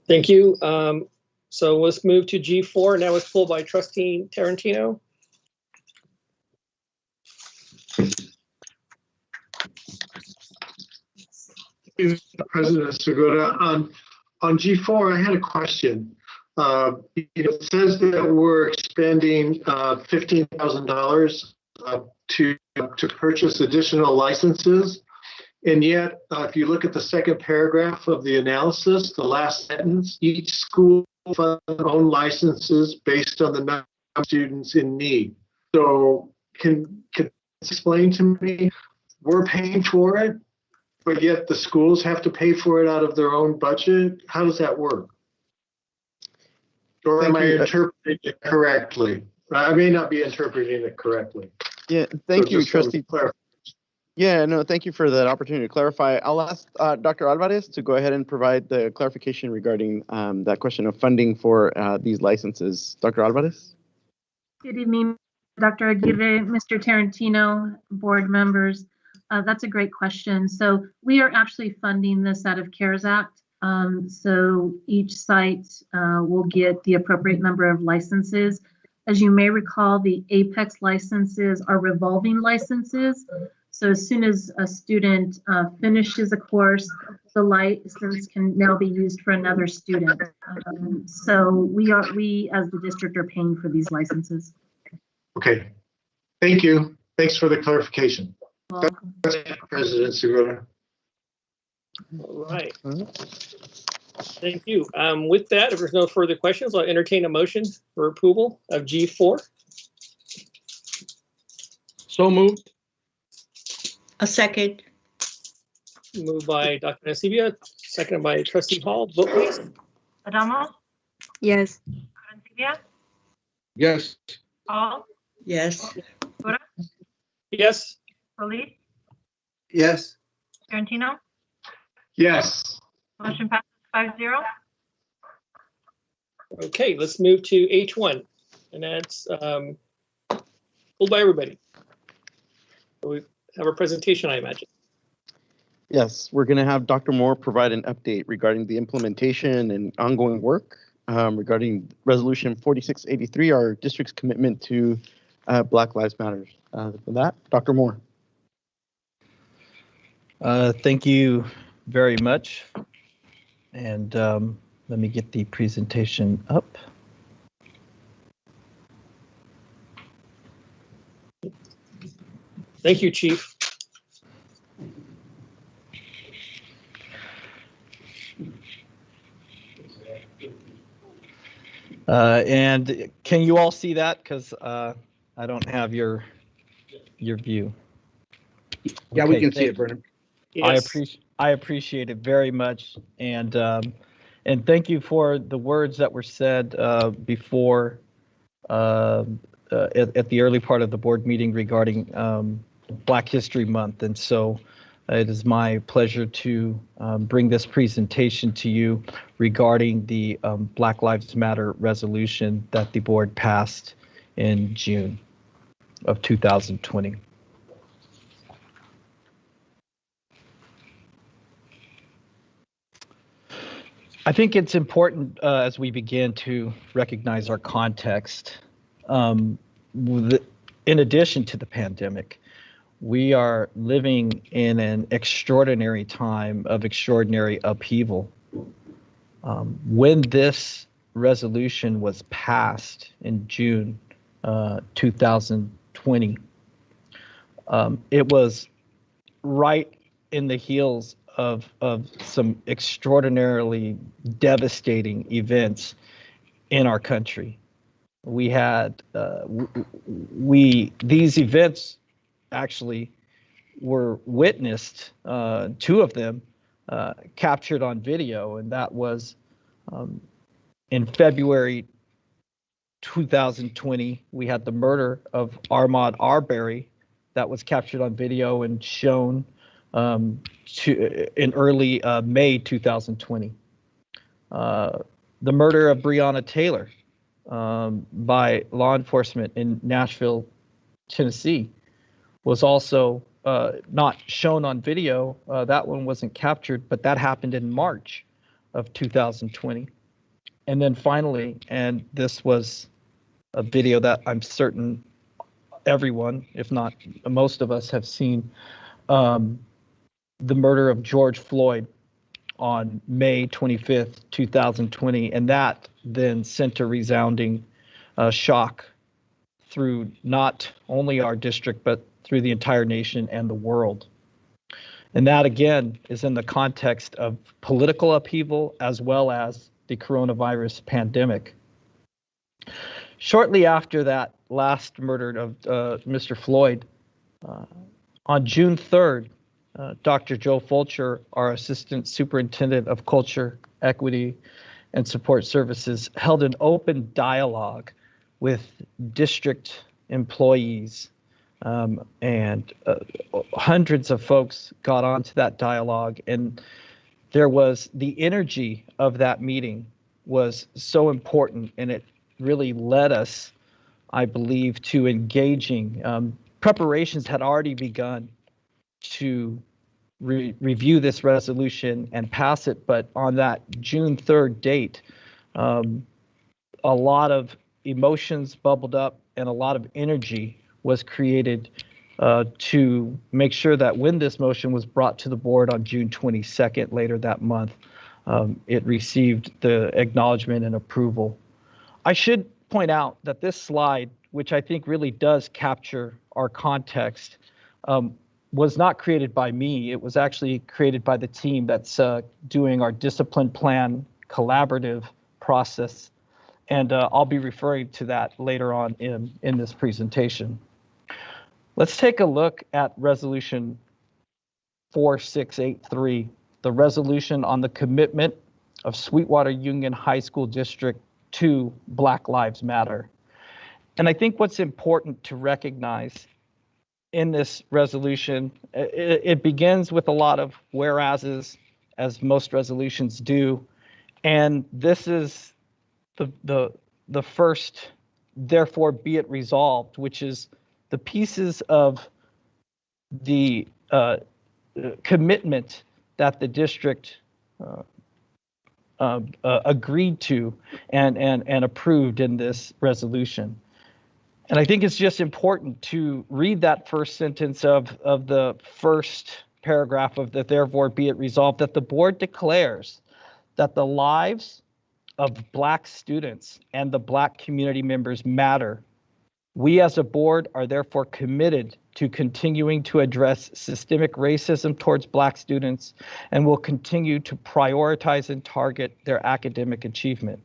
Thank you. So let's move to G4. Now it's pulled by Trustee Tarantino. President Segura, on G4, I had a question. It says that we're expending $15,000 to purchase additional licenses. And yet, if you look at the second paragraph of the analysis, the last sentence, each school funds their own licenses based on the number of students in need. So can you explain to me, we're paying for it, but yet the schools have to pay for it out of their own budget? How does that work? Or am I interpreting it correctly? I may not be interpreting it correctly. Yeah, thank you, Trustee. Yeah, no, thank you for that opportunity to clarify. I'll ask Dr. Alvarez to go ahead and provide the clarification regarding that question of funding for these licenses. Dr. Alvarez? Good evening, Dr. Aguirre, Mr. Tarantino, board members. That's a great question. So we are actually funding this out of CARES Act. So each site will get the appropriate number of licenses. As you may recall, the Apex licenses are revolving licenses. So as soon as a student finishes a course, the license can now be used for another student. So we as the district are paying for these licenses. Okay, thank you. Thanks for the clarification. Welcome. President Segura. All right. Thank you. With that, if there's no further questions, I'll entertain a motion for approval of G4. So moved. A second. Moved by Dr. Nasibia, seconded by Trustee Hall. Vote please. Adamo, Yes. Arancibia, Yes. Hall, Yes. Segura, Yes. Solis, Yes. Tarantino. Yes. Motion passes 5-0. Okay, let's move to H1, and that's pulled by everybody. We have a presentation, I imagine. Yes, we're going to have Dr. Moore provide an update regarding the implementation and ongoing work regarding Resolution 4683, our district's commitment to Black Lives Matter. For that, Dr. Moore. Thank you very much. And let me get the presentation up. Thank you, Chief. And can you all see that? Because I don't have your view. Yeah, okay, we can see it, Brennan. Yes. I appreciate it very much, and thank you for the words that were said before at the early part of the board meeting regarding Black History Month. And so it is my pleasure to bring this presentation to you regarding the Black Lives Matter resolution that the board passed in June of 2020. I think it's important as we begin to recognize our context. In addition to the pandemic, we are living in an extraordinary time of extraordinary upheaval. When this resolution was passed in June 2020, it was right in the heels of some extraordinarily devastating events in our country. We had these events actually were witnessed, two of them captured on video, and that was in February 2020. We had the murder of Ahmaud Arbery that was captured on video and shown in early May 2020. The murder of Breonna Taylor by law enforcement in Nashville, Tennessee was also not shown on video. That one wasn't captured, but that happened in March of 2020. And then finally, and this was a video that I'm certain everyone, if not most of us, have seen, the murder of George Floyd on May 25th, 2020. And that then sent a resounding shock through not only our district, but through the entire nation and the world. And that, again, is in the context of political upheaval as well as the coronavirus pandemic. Shortly after that last murder of Mr. Floyd, on June 3rd, Dr. Joe Fulcher, our Assistant Superintendent of Culture, Equity, and Support Services, held an open dialogue with district employees, and hundreds of folks got onto that dialogue, and there was the energy of that meeting was so important, and it really led us, I believe, to engaging. Preparations had already begun to review this resolution and pass it, but on that June 3rd date, a lot of emotions bubbled up and a lot of energy was created to make sure that when this motion was brought to the board on June 22nd, later that month, it received the acknowledgement and approval. I should point out that this slide, which I think really does capture our context, was not created by me. It was actually created by the team that's doing our discipline plan collaborative process. And I'll be referring to that later on in this presentation. Let's take a look at Resolution 4683, the resolution on the commitment of Sweetwater Union High School District to Black Lives Matter. And I think what's important to recognize in this resolution, it begins with a lot of whereases, as most resolutions do. And this is the first, therefore be it resolved, which is the pieces of the commitment that the district agreed to and approved in this resolution. And I think it's just important to read that first sentence of the first paragraph of the therefore be it resolved, that the board declares that the lives of Black students and the Black community members matter. We as a board are therefore committed to continuing to address systemic racism towards Black students and will continue to prioritize and target their academic achievement.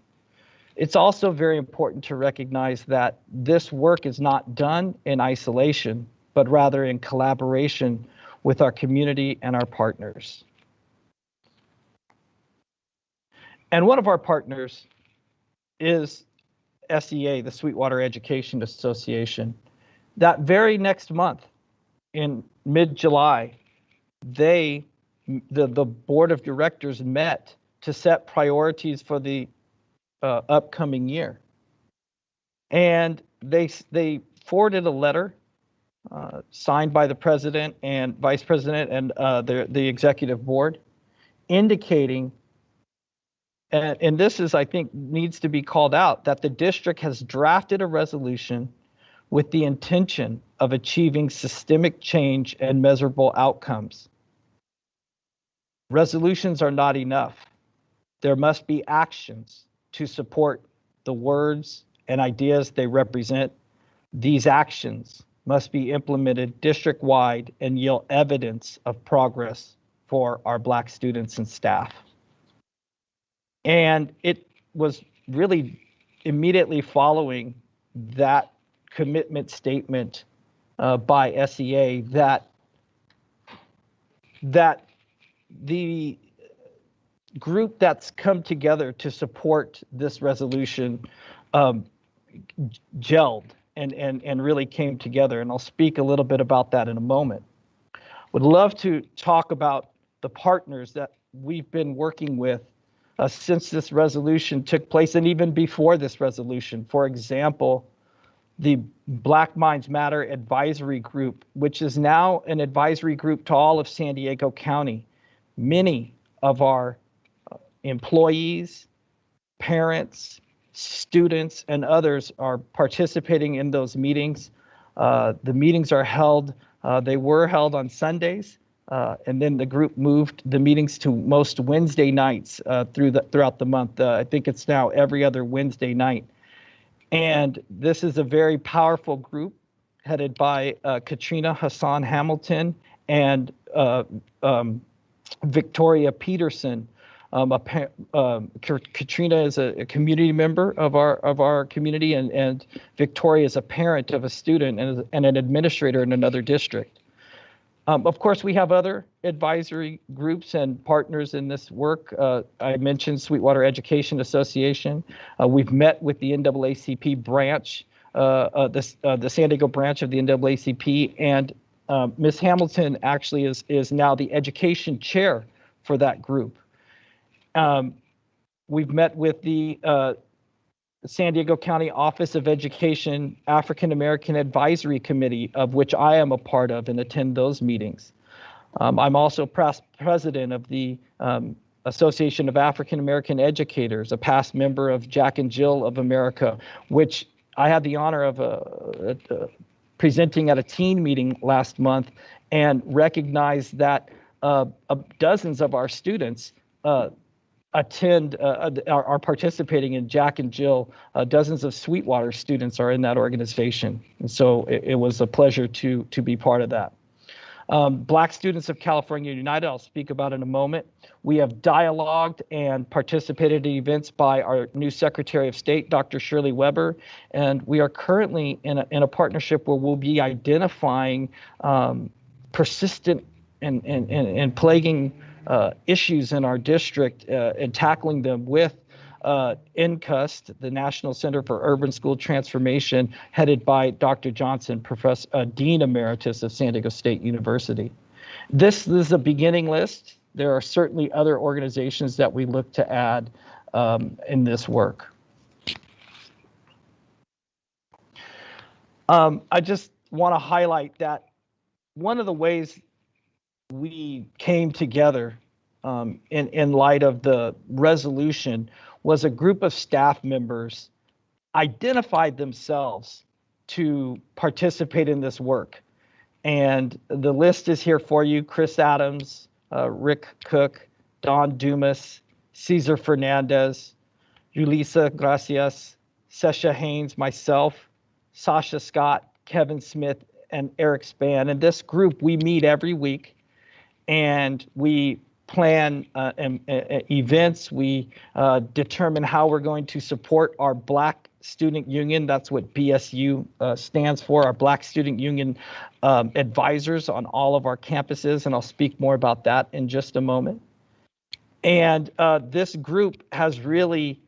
It's also very important to recognize that this work is not done in isolation, but rather in collaboration with our community and our partners. And one of our partners is SEA, the Sweetwater Education Association. That very next month, in mid-July, the board of directors met to set priorities for the upcoming year. And they forwarded a letter signed by the president and vice president and the executive board indicating, and this is, I think, needs to be called out, that the district has drafted a resolution with the intention of achieving systemic change and measurable outcomes. Resolutions are not enough. There must be actions to support the words and ideas they represent. These actions must be implemented district-wide and yield evidence of progress for our Black students and staff. And it was really immediately following that commitment statement by SEA that the group that's come together to support this resolution gelled and really came together. And I'll speak a little bit about that in a moment. Would love to talk about the partners that we've been working with since this resolution took place and even before this resolution. For example, the Black Minds Matter Advisory Group, which is now an advisory group to all of San Diego County. Many of our employees, parents, students, and others are participating in those meetings. The meetings are held, they were held on Sundays, and then the group moved the meetings to most Wednesday nights throughout the month. I think it's now every other Wednesday night. And this is a very powerful group headed by Katrina Hassan Hamilton and Victoria Peterson. Katrina is a community member of our community, and Victoria is a parent of a student and an administrator in another district. Of course, we have other advisory groups and partners in this work. I mentioned Sweetwater Education Association. We've met with the NAACP branch, the San Diego branch of the NAACP, and Ms. Hamilton actually is now the education chair for that group. We've met with the San Diego County Office of Education African American Advisory Committee, of which I am a part of and attend those meetings. I'm also president of the Association of African American Educators, a past member of Jack and Jill of America, which I had the honor of presenting at a teen meeting last month, and recognized that dozens of our students are participating in Jack and Jill. Dozens of Sweetwater students are in that organization. And so it was a pleasure to be part of that. Black Students of California United, I'll speak about in a moment. We have dialogued and participated in events by our new Secretary of State, Dr. Shirley Weber, and we are currently in a partnership where we'll be identifying persistent and plaguing issues in our district and tackling them with NCUST, the National Center for Urban School Transformation, headed by Dr. Johnson, Dean Emeritus of San Diego State University. This is a beginning list. There are certainly other organizations that we look to add in this work. I just want to highlight that one of the ways we came together in light of the resolution was a group of staff members identified themselves to participate in this work. And the list is here for you: Chris Adams, Rick Cook, Don Dumas, Cesar Fernandez, Julissa Gracias, Sesha Haynes, myself, Sasha Scott, Kevin Smith, and Eric Spann. And this group, we meet every week, and we plan events. We determine how we're going to support our Black Student Union. That's what BSU stands for, our Black Student Union advisors on all of our campuses, and I'll speak more about that in just a moment. And this group has really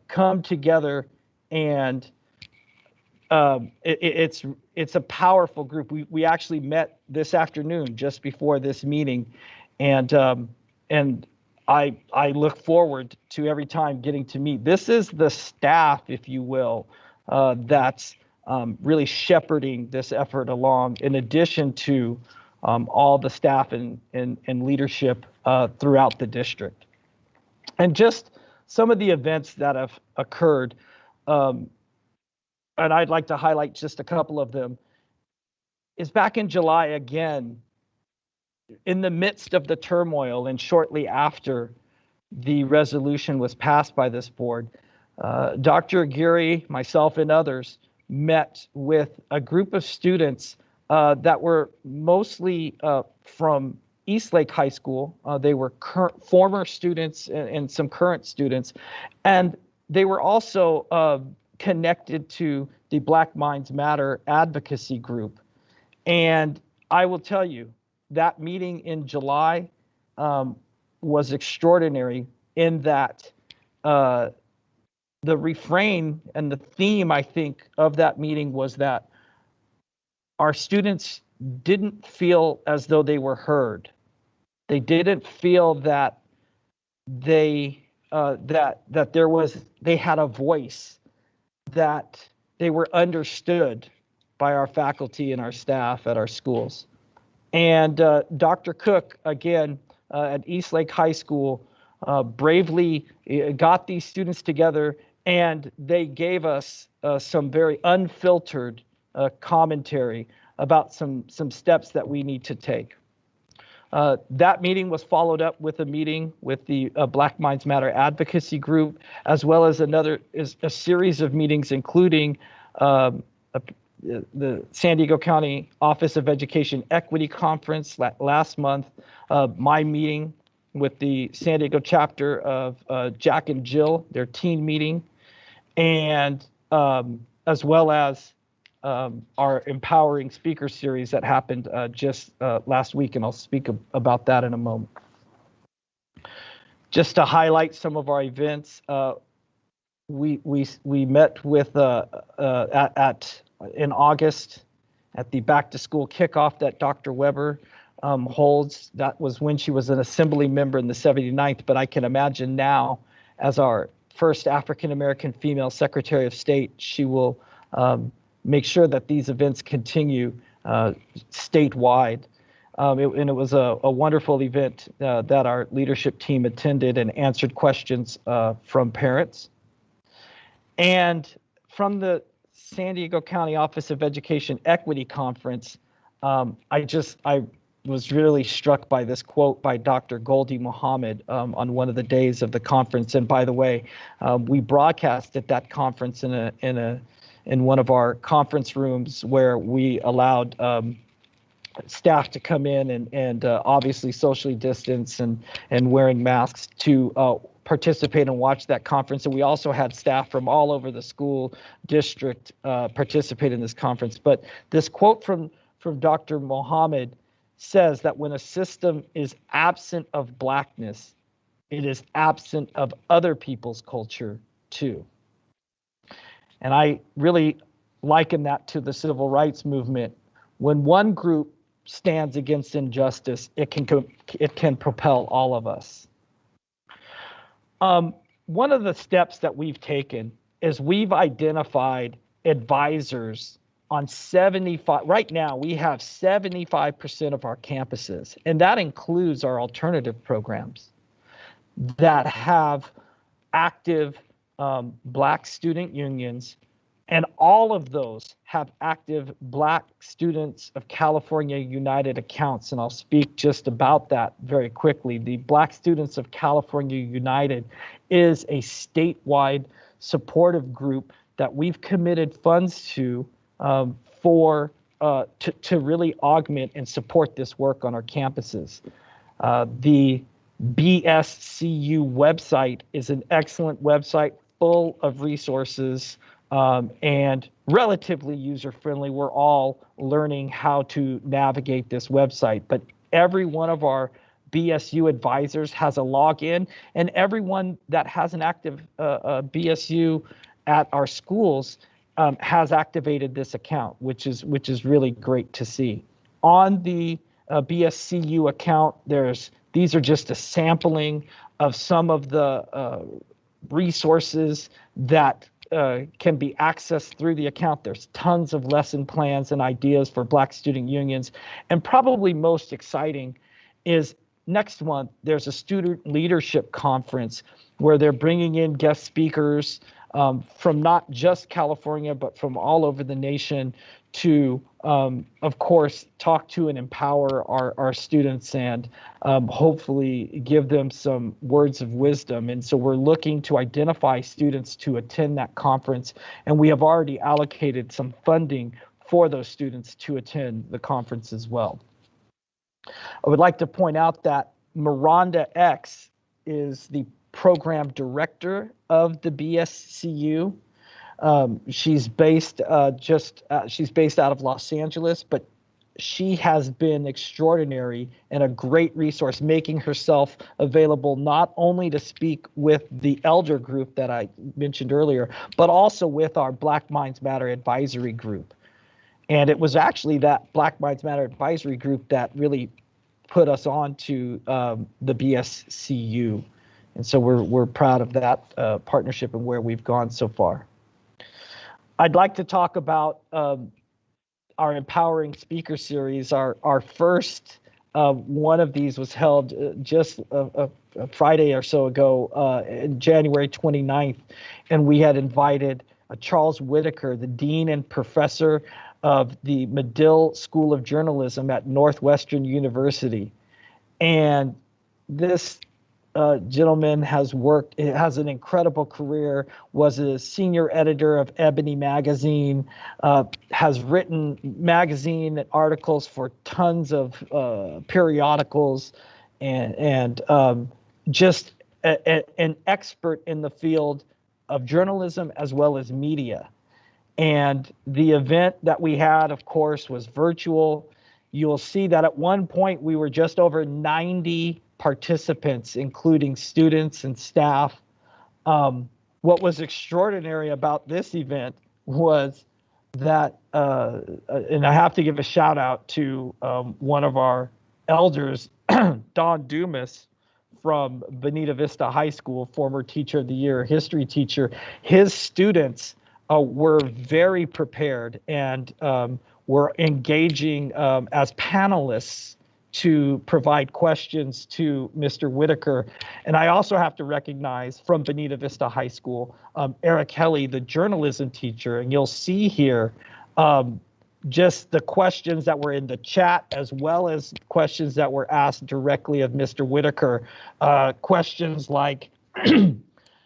come together, and it's a powerful group. We actually met this afternoon just before this meeting, and I look forward to every time getting to meet. This is the staff, if you will, that's really shepherding this effort along, in addition to all the staff and leadership throughout the district. And just some of the events that have occurred, and I'd like to highlight just a couple of them, is back in July again, in the midst of the turmoil and shortly after the resolution was passed by this board, Dr. Aguirre, myself, and others met with a group of students that were mostly from Eastlake High School. They were former students and some current students, and they were also connected to the Black Minds Matter advocacy group. And I will tell you, that meeting in July was extraordinary in that the refrain and the theme, I think, of that meeting was that our students didn't feel as though they were heard. They didn't feel that they had a voice, that they were understood by our faculty and our staff at our schools. And Dr. Cook, again, at Eastlake High School, bravely got these students together, and they gave us some very unfiltered commentary about some steps that we need to take. That meeting was followed up with a meeting with the Black Minds Matter advocacy group, as well as a series of meetings, including the San Diego County Office of Education Equity Conference last month, my meeting with the San Diego chapter of Jack and Jill, their teen meeting, and as well as our empowering speaker series that happened just last week, and I'll speak about that in a moment. Just to highlight some of our events, we met with in August at the back to school kickoff that Dr. Weber holds. That was when she was an assembly member in the 79th, but I can imagine now, as our first African American female Secretary of State, she will make sure that these events continue statewide. And it was a wonderful event that our leadership team attended and answered questions from parents. And from the San Diego County Office of Education Equity Conference, I was really struck by this quote by Dr. Goldie Muhammad on one of the days of the conference. And by the way, we broadcast at that conference in one of our conference rooms where we allowed staff to come in and obviously socially distance and wearing masks to participate and watch that conference. And we also had staff from all over the school district participate in this conference. But this quote from Dr. Mohammed says that when a system is absent of Blackness, it is absent of other people's culture too. And I really liken that to the civil rights movement. When one group stands against injustice, it can propel all of us. One of the steps that we've taken is we've identified advisors on 75, right now we have 75% of our campuses, and that includes our alternative programs that have active Black student unions, and all of those have active Black Students of California United accounts. And I'll speak just about that very quickly. The Black Students of California United is a statewide supportive group that we've committed funds to to really augment and support this work on our campuses. The BSCU website is an excellent website full of resources and relatively user-friendly. We're all learning how to navigate this website, but every one of our BSU advisors has a login, and everyone that has an active BSU at our schools has activated this account, which is really great to see. On the BSCU account, these are just a sampling of some of the resources that can be accessed through the account. There's tons of lesson plans and ideas for Black student unions. And probably most exciting is next month, there's a student leadership conference where they're bringing in guest speakers from not just California, but from all over the nation to, of course, talk to and empower our students and hopefully give them some words of wisdom. And so we're looking to identify students to attend that conference, and we have already allocated some funding for those students to attend the conference as well. I would like to point out that Miranda X is the program director of the BSCU. She's based out of Los Angeles, but she has been extraordinary and a great resource, making herself available not only to speak with the elder group that I mentioned earlier, but also with our Black Minds Matter advisory group. And it was actually that Black Minds Matter advisory group that really put us on to the BSCU. And so we're proud of that partnership and where we've gone so far. I'd like to talk about our Empowering Speaker Series. Our first one of these was held just Friday or so ago, January 29th, and we had invited Charles Whitaker, the Dean and Professor of the Medill School of Journalism at Northwestern University. And this gentleman has an incredible career, was a senior editor of Ebony magazine, has written magazine articles for tons of periodicals, and just an expert in the field of journalism as well as media. And the event that we had, of course, was virtual. You'll see that at one point we were just over 90 participants, including students and staff. What was extraordinary about this event was that, and I have to give a shout out to one of our elders, Don Dumas from Bonita Vista High School, former Teacher of the Year, history teacher. His students were very prepared and were engaging as panelists to provide questions to Mr. Whitaker. And I also have to recognize from Bonita Vista High School, Eric Helly, the journalism teacher, and you'll see here just the questions that were in the chat as well as questions that were asked directly of Mr. Whitaker. Questions like,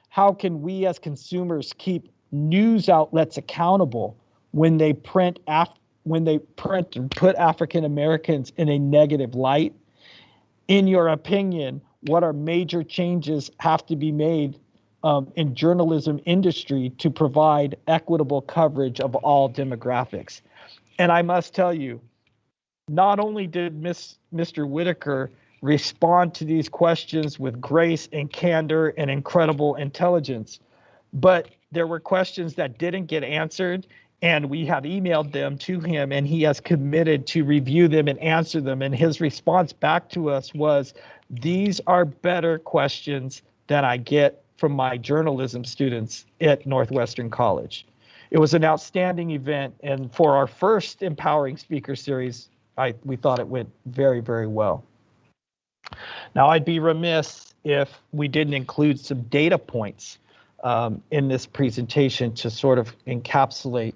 how can we as consumers keep news outlets accountable when they print and put African Americans in a negative light? In your opinion, what are major changes have to be made in journalism industry to provide equitable coverage of all demographics? And I must tell you, not only did Mr. Whitaker respond to these questions with grace and candor and incredible intelligence, but there were questions that didn't get answered, and we have emailed them to him, and he has committed to review them and answer them. And his response back to us was, these are better questions than I get from my journalism students at Northwestern College. It was an outstanding event, and for our first Empowering Speaker Series, we thought it went very, very well. Now, I'd be remiss if we didn't include some data points in this presentation to sort of encapsulate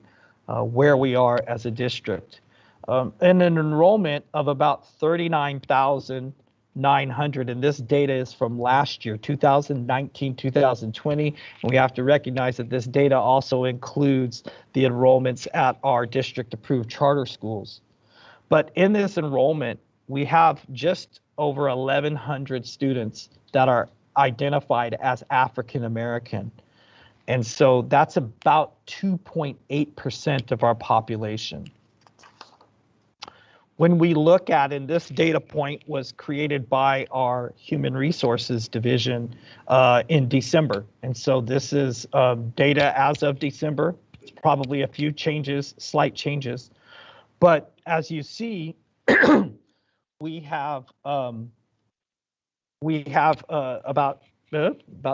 where we are as a district. And an enrollment of about 39,900, and this data is from last year, 2019, 2020, and we have to recognize that this data also includes the enrollments at our district-approved charter schools. But in this enrollment, we have just over 1,100 students that are identified as African American. And so that's about 2.8% of our population. When we look at, and this data point was created by our Human Resources Division in December. And so this is data as of December. It's probably a few changes, slight changes. But as you see, we have about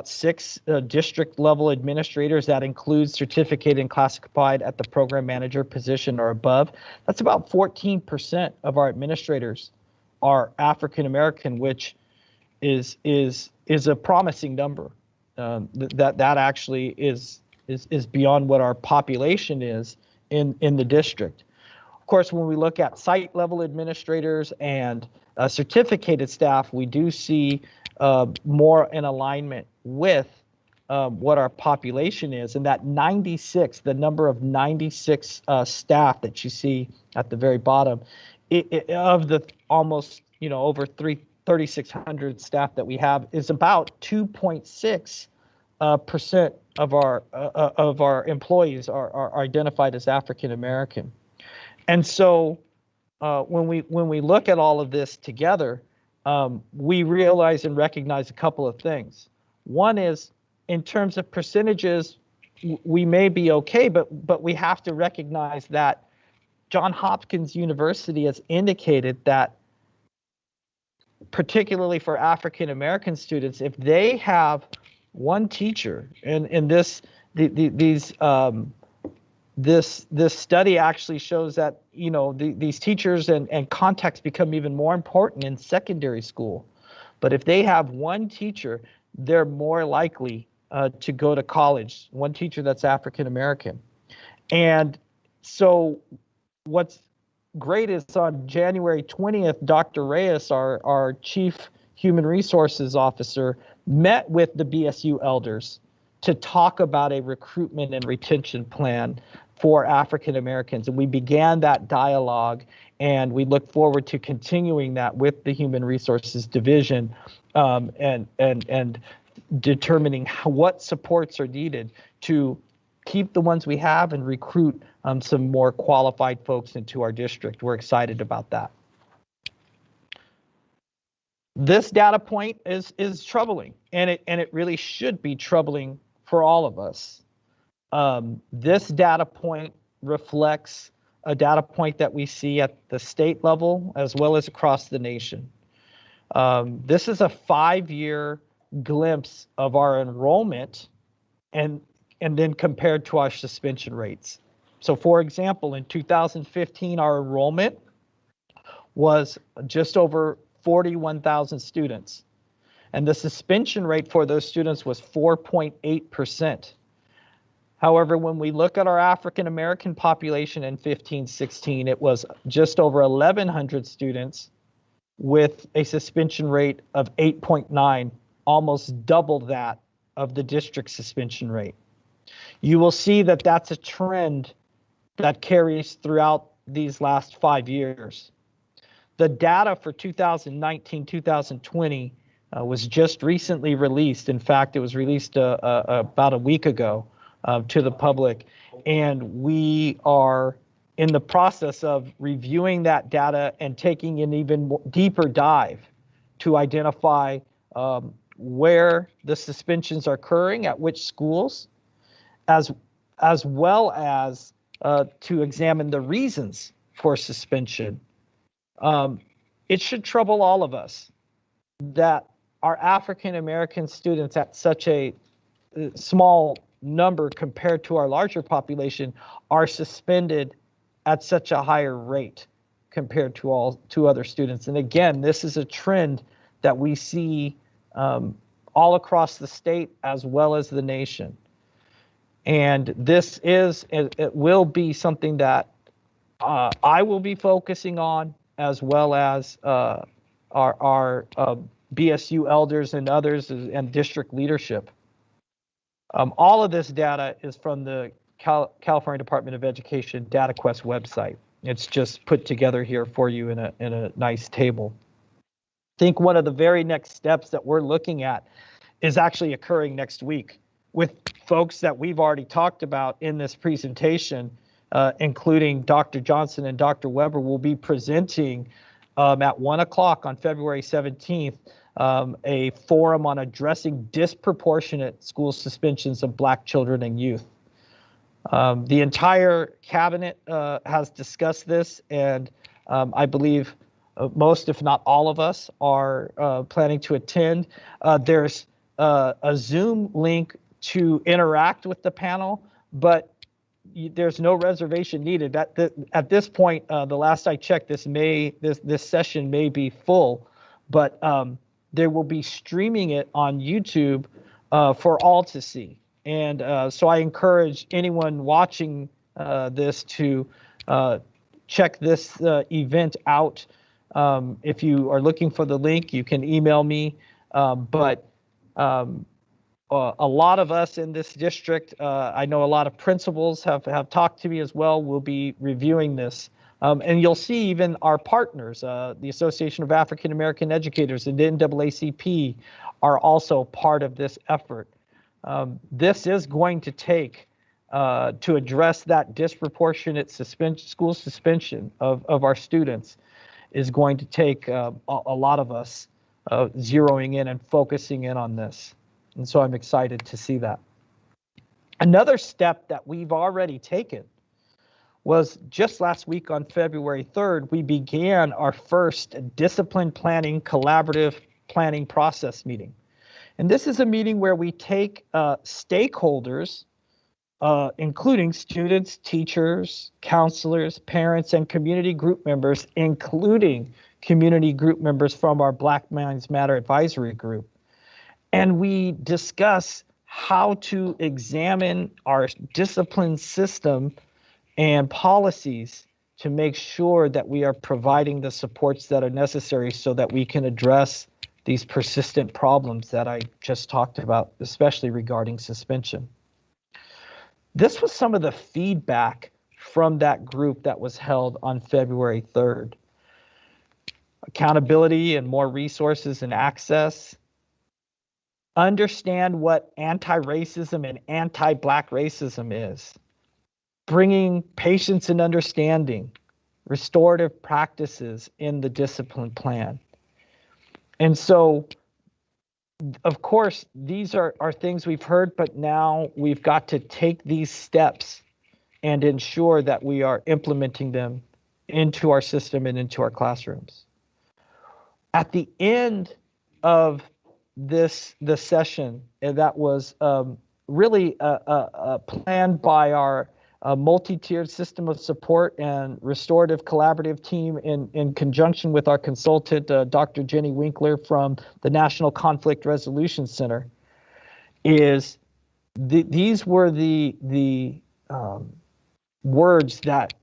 6 district level administrators. That includes certificated and classified at the program manager position or above. That's about 14% of our administrators are African American, which is a promising number. That actually is beyond what our population is in the district. Of course, when we look at site level administrators and certificated staff, we do see more in alignment with what our population is, and that 96, the number of 96 staff that you see at the very bottom, of the almost over 3,600 staff that we have, is about 2.6% of our employees are identified as African American. And so when we look at all of this together, we realize and recognize a couple of things. One is, in terms of percentages, we may be okay, but we have to recognize that Johns Hopkins University has indicated that, particularly for African American students, if they have one teacher, and this study actually shows that these teachers and context become even more important in secondary school. But if they have one teacher, they're more likely to go to college, one teacher that's African American. And so what's great is on January 20th, Dr. Reyes, our Chief Human Resources Officer, met with the BSU elders to talk about a recruitment and retention plan for African Americans. And we began that dialogue, and we look forward to continuing that with the Human Resources Division and determining what supports are needed to keep the ones we have and recruit some more qualified folks into our district. We're excited about that. This data point is troubling, and it really should be troubling for all of us. This data point reflects a data point that we see at the state level as well as across the nation. This is a 5-year glimpse of our enrollment and then compared to our suspension rates. So for example, in 2015, our enrollment was just over 41,000 students. And the suspension rate for those students was 4.8%. However, when we look at our African American population in 15-16, it was just over 1,100 students with a suspension rate of 8.9, almost double that of the district suspension rate. You will see that that's a trend that carries throughout these last 5 years. The data for 2019-2020 was just recently released. In fact, it was released about a week ago to the public, and we are in the process of reviewing that data and taking an even deeper dive to identify where the suspensions are occurring, at which schools, as well as to examine the reasons for suspension. It should trouble all of us that our African American students at such a small number compared to our larger population are suspended at such a higher rate compared to other students. And again, this is a trend that we see all across the state as well as the nation. And this it will be something that I will be focusing on, as well as our BSU elders and others and district leadership. All of this data is from the California Department of Education DataQuest website. It's just put together here for you in a nice table. I think one of the very next steps that we're looking at is actually occurring next week with folks that we've already talked about in this presentation, including Dr. Johnson and Dr. Weber will be presenting at 1 o'clock on February 17th, a forum on addressing disproportionate school suspensions of Black children and youth. The entire cabinet has discussed this, and I believe most, if not all of us, are planning to attend. There's a Zoom link to interact with the panel, but there's no reservation needed. At this point, the last I checked, this session may be full, but they will be streaming it on YouTube for all to see. And so I encourage anyone watching this to check this event out. If you are looking for the link, you can email me. But a lot of us in this district, I know a lot of principals have talked to me as well. We'll be reviewing this. And you'll see even our partners, the Association of African American Educators and the NAACP are also part of this effort. This is going to take, to address that disproportionate school suspension of our students, is going to take a lot of us zeroing in and focusing in on this. And so I'm excited to see that. Another step that we've already taken was just last week on February 3rd, we began our first discipline planning collaborative planning process meeting. And this is a meeting where we take stakeholders, including students, teachers, counselors, parents, and community group members, including community group members from our Black Minds Matter advisory group. And we discuss how to examine our discipline system and policies to make sure that we are providing the supports that are necessary so that we can address these persistent problems that I just talked about, especially regarding suspension. This was some of the feedback from that group that was held on February 3rd. Accountability and more resources and access. Understand what anti-racism and anti-Black racism is. Bringing patience and understanding, restorative practices in the discipline plan. And so, of course, these are things we've heard, but now we've got to take these steps and ensure that we are implementing them into our system and into our classrooms. At the end of the session, and that was really planned by our multi-tiered system of support and restorative collaborative team in conjunction with our consultant, Dr. Jenny Winkler from the National Conflict Resolution Center, is these were the words that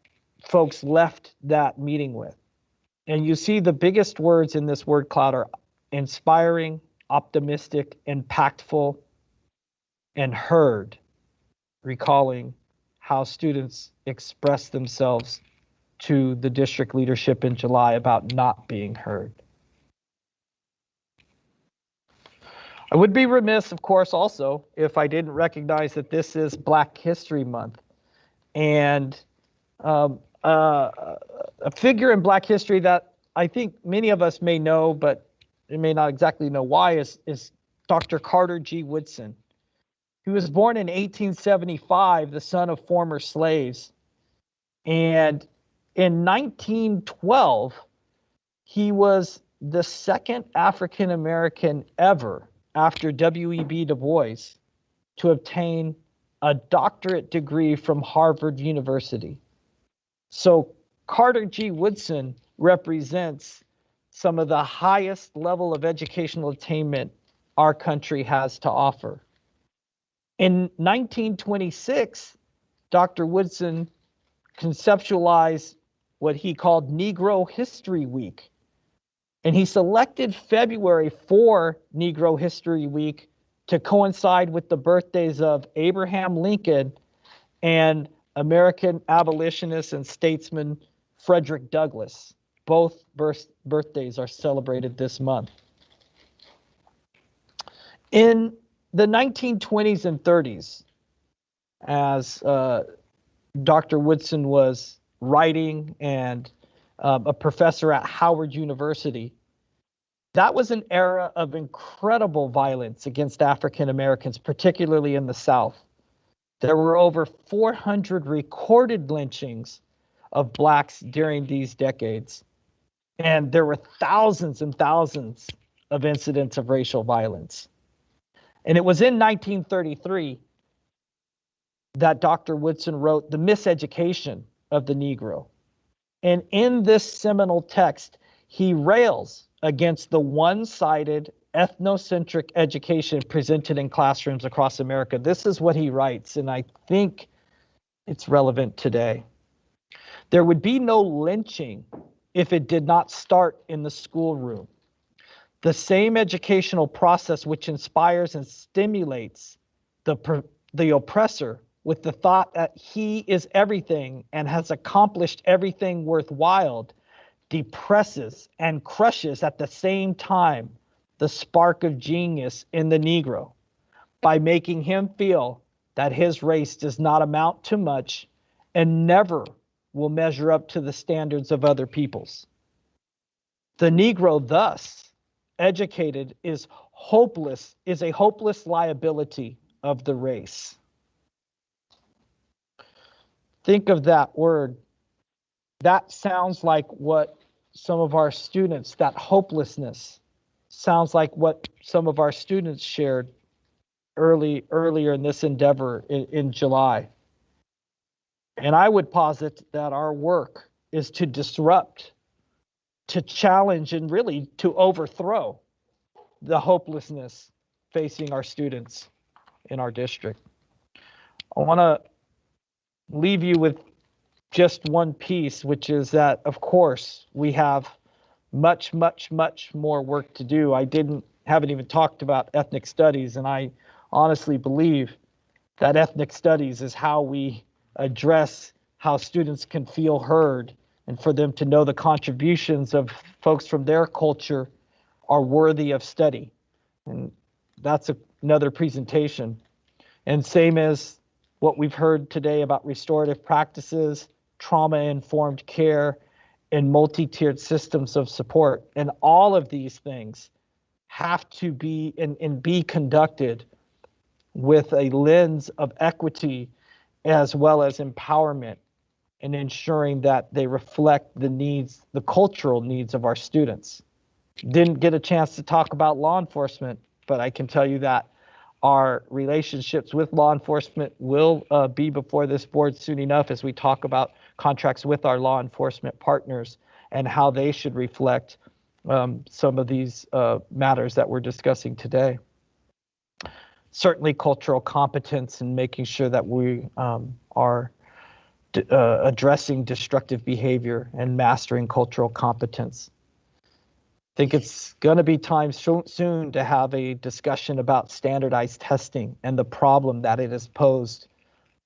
folks left that meeting with. And you see the biggest words in this word cloud are inspiring, optimistic, impactful, and heard, recalling how students expressed themselves to the district leadership in July about not being heard. I would be remiss, of course, also, if I didn't recognize that this is Black History Month. And a figure in Black history that I think many of us may know, but they may not exactly know why, is Dr. Carter G. Woodson. He was born in 1875, the son of former slaves. And in 1912, he was the second African American ever, after W.E.B. Du Bois, to obtain a doctorate degree from Harvard University. So Carter G. Woodson represents some of the highest level of educational attainment our country has to offer. In 1926, Dr. Woodson conceptualized what he called Negro History Week. And he selected February for Negro History Week to coincide with the birthdays of Abraham Lincoln and American abolitionist and statesman Frederick Douglass. Both birthdays are celebrated this month. In the 1920s and 30s, as Dr. Woodson was writing and a professor at Howard University, that was an era of incredible violence against African Americans, particularly in the South. There were over 400 recorded lynchings of Blacks during these decades. And there were thousands and thousands of incidents of racial violence. And it was in 1933 that Dr. Woodson wrote The Miseducation of the Negro. And in this seminal text, he rails against the one-sided ethnocentric education presented in classrooms across America. This is what he writes, and I think it's relevant today. There would be no lynching if it did not start in the schoolroom. The same educational process which inspires and stimulates the oppressor with the thought that he is everything and has accomplished everything worthwhile depresses and crushes at the same time the spark of genius in the Negro by making him feel that his race does not amount to much and never will measure up to the standards of other peoples. The Negro, thus educated, is a hopeless liability of the race. Think of that word. That sounds like what some of our students, that hopelessness, sounds like what some of our students shared earlier in this endeavor in July. And I would posit that our work is to disrupt to challenge and really to overthrow the hopelessness facing our students in our district. I want to leave you with just one piece, which is that, of course, we have much, much, much more work to do. I haven't even talked about ethnic studies, and I honestly believe that ethnic studies is how we address how students can feel heard, and for them to know the contributions of folks from their culture are worthy of study. And that's another presentation. And same as what we've heard today about restorative practices, trauma-informed care, and multi-tiered systems of support. And all of these things have to be and be conducted with a lens of equity as well as empowerment, and ensuring that they reflect the needs, the cultural needs of our students. Didn't get a chance to talk about law enforcement, but I can tell you that our relationships with law enforcement will be before this board soon enough as we talk about contracts with our law enforcement partners and how they should reflect some of these matters that we're discussing today. Certainly cultural competence and making sure that we are addressing destructive behavior and mastering cultural competence. I think it's going to be time soon to have a discussion about standardized testing and the problem that it has posed,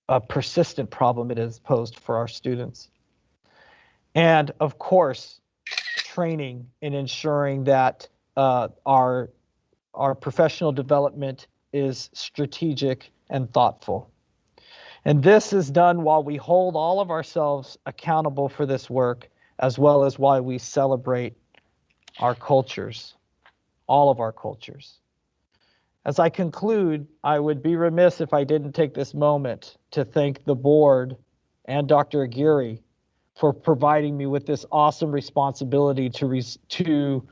a persistent problem it has posed for our students. And of course, training and ensuring that our professional development is strategic and thoughtful. And this is done while we hold all of ourselves accountable for this work, as well as while we celebrate our cultures, all of our cultures. As I conclude, I would be remiss if I didn't take this moment to thank the board and Dr. Aguirre for providing me with this awesome responsibility to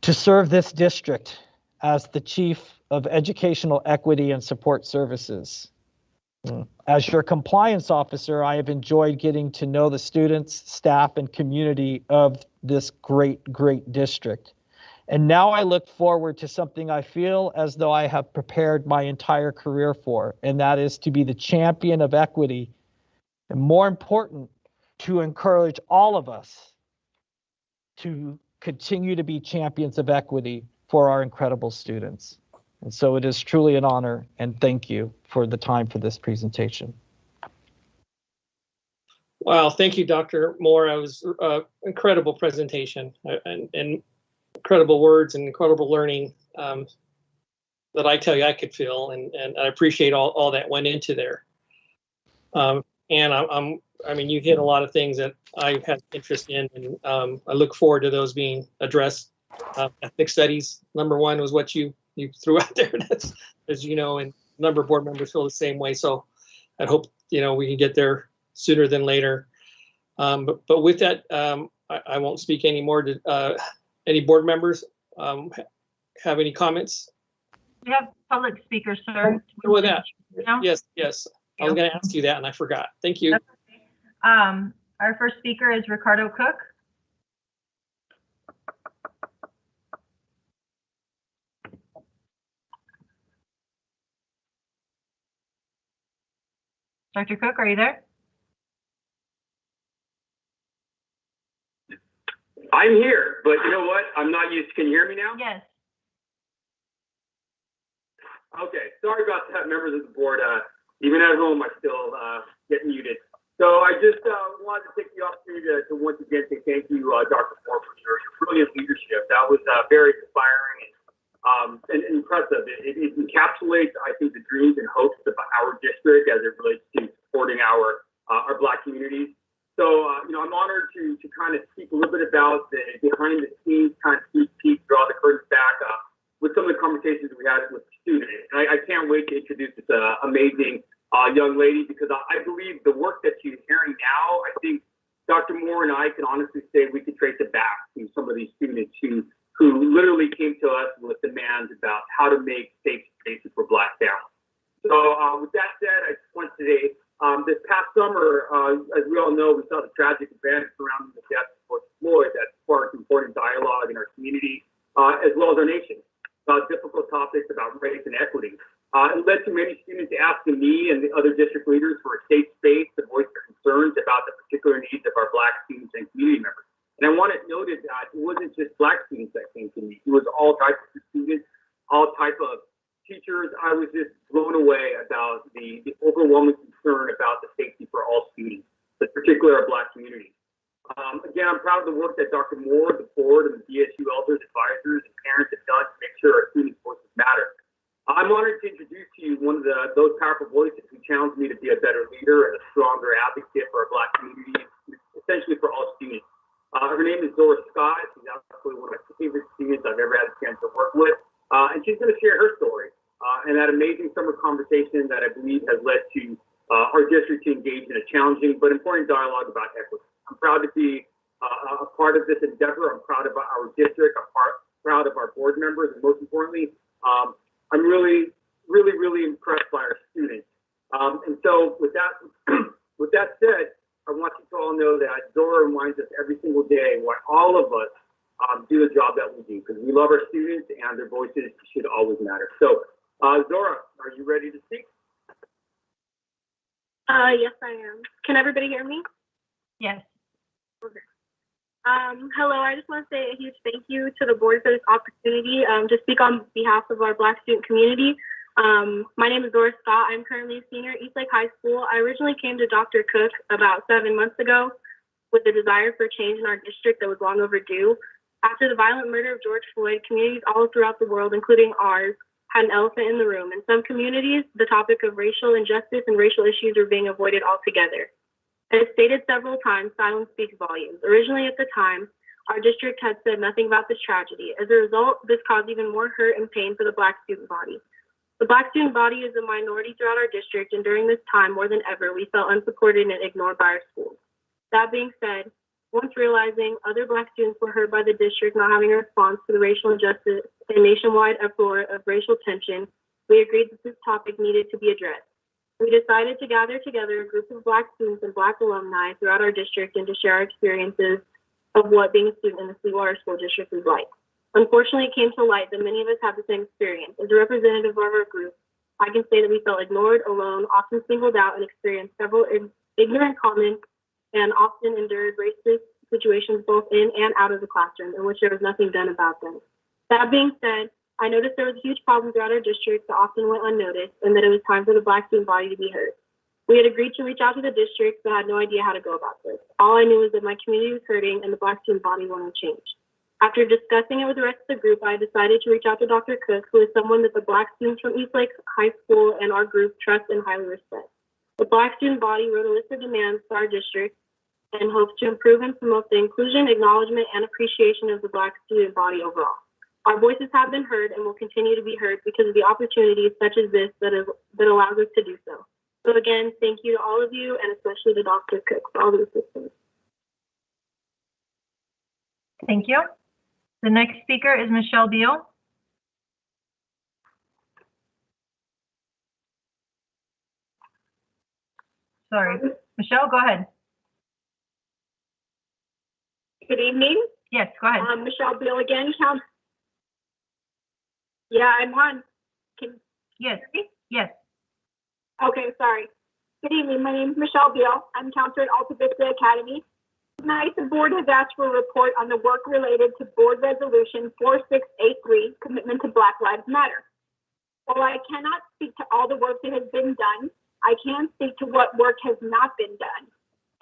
serve this district as the Chief of Educational Equity and Support Services. As your compliance officer, I have enjoyed getting to know the students, staff, and community of this great, great district. And now I look forward to something I feel as though I have prepared my entire career for, and that is to be the champion of equity, and more important, to encourage all of us to continue to be champions of equity for our incredible students. And so it is truly an honor, and thank you for the time for this presentation. Wow, thank you, Dr. Moore. It was incredible presentation and incredible words and incredible learning that I tell you I could feel, and I appreciate all that went into there. And I mean, you hit a lot of things that I have interest in, and I look forward to those being addressed. Ethnic studies, number one, was what you threw out there. That's, as you know, and a number of board members feel the same way. So I hope, we can get there sooner than later. But with that, I won't speak anymore. To any board members have any comments? We have public speakers, sir. With that, no? Yes. I was going to ask you that, and I forgot. Thank you. Our first speaker is Ricardo Cook. Dr. Cook, are you there? I'm here, but you know what? I'm not used. Can you hear me now? Yes. Okay. Sorry about that, members of the board. Even at home, I still get muted. So I just wanted to take the opportunity to once again say thank you, Dr. Moore, for your brilliant leadership. That was very inspiring and impressive. It encapsulates, I think, the dreams and hopes of our district as it relates to supporting our Black communities. So, I'm honored to kind of speak a little bit about the behind the scenes, kind of sneak peek, draw the curtains back with some of the conversations we had with the students. And I can't wait to introduce this amazing young lady, because I believe the work that she's hearing now, I think Dr. Moore and I can honestly say we could trace it back to some of these students who literally came to us with demands about how to make safe spaces for Black families. So with that said, I just want to say, this past summer, as we all know, we saw the tragic events surrounding the death of George Floyd that sparked important dialogue in our community, as well as our nation, about difficult topics about race and equity. It led to many students asking me and the other district leaders for a safe space to voice their concerns about the particular needs of our Black students and community members. And I want it noted that it wasn't just Black students that came to me. It was all types of students, all type of teachers. I was just blown away about the overwhelming concern about the safety for all students, but particularly our Black community. Again, I'm proud of the work that Dr. Moore, the board, and the BSU elders, advisors, and parents have done to make sure our students' voices matter. I'm honored to introduce to you one of those powerful voices who challenged me to be a better leader and a stronger advocate for our Black community, essentially for all students. Her name is Doris Scott. She's absolutely one of my favorite students I've ever had a chance to work with. And she's going to share her story and that amazing summer conversation that I believe has led to our district to engage in a challenging but important dialogue about equity. I'm proud to be a part of this endeavor. I'm proud of our district. I'm proud of our board members. And most importantly, I'm really impressed by our students. And so with that said, I want you to all know that Zora reminds us every single day why all of us do the job that we do, because we love our students and their voices should always matter. So Zora, are you ready to speak? Yes, I am. Can everybody hear me? Yes. Okay. Hello, I just want to say a huge thank you to the board for this opportunity to speak on behalf of our Black student community. My name is Doris Scott. I'm currently a senior at Eastlake High School. I originally came to Dr. Cook about 7 months ago with a desire for change in our district that was long overdue. After the violent murder of George Floyd, communities all throughout the world, including ours, had an elephant in the room. In some communities, the topic of racial injustice and racial issues are being avoided altogether. As stated several times, silence speaks volumes. Originally at the time, our district had said nothing about this tragedy. As a result, this caused even more hurt and pain for the Black student body. The Black student body is a minority throughout our district, and during this time, more than ever, we felt unsupported and ignored by our schools. That being said, once realizing other Black students were hurt by the district not having a response to the racial injustice and nationwide uproar of racial tension, we agreed that this topic needed to be addressed. We decided to gather together a group of Black students and Black alumni throughout our district and to share our experiences of what being a student in the Sweetwater School District is like. Unfortunately, it came to light that many of us have the same experience. As a representative of our group, I can say that we felt ignored, alone, often singled out, and experienced several ignorant comments and often endured racist situations both in and out of the classroom in which there was nothing done about them. That being said, I noticed there was a huge problem throughout our district that often went unnoticed and that it was time for the Black student body to be heard. We had agreed to reach out to the district but had no idea how to go about this. All I knew was that my community was hurting and the Black student body wanted change. After discussing it with the rest of the group, I decided to reach out to Dr. Cook, who is someone that the Black students from Eastlake High School and our group trust and highly respect. The Black student body wrote a list of demands for our district and hopes to improve and promote the inclusion, acknowledgement, and appreciation of the Black student body overall. Our voices have been heard and will continue to be heard because of the opportunities such as this that allows us to do so. So again, thank you to all of you and especially to Dr. Cook for all the assistance. Thank you. The next speaker is Michelle Beal. Sorry, Michelle, go ahead. Good evening. Yes, go ahead. Michelle Beal again. Yeah, I'm on. Yes. Yes. Okay, sorry. Good evening. My name is Michelle Beal. I'm counselor at Alta Vista Academy. Tonight, the board has asked for a report on the work related to Board Resolution 4683, Commitment to Black Lives Matter. While I cannot speak to all the work that has been done, I can speak to what work has not been done.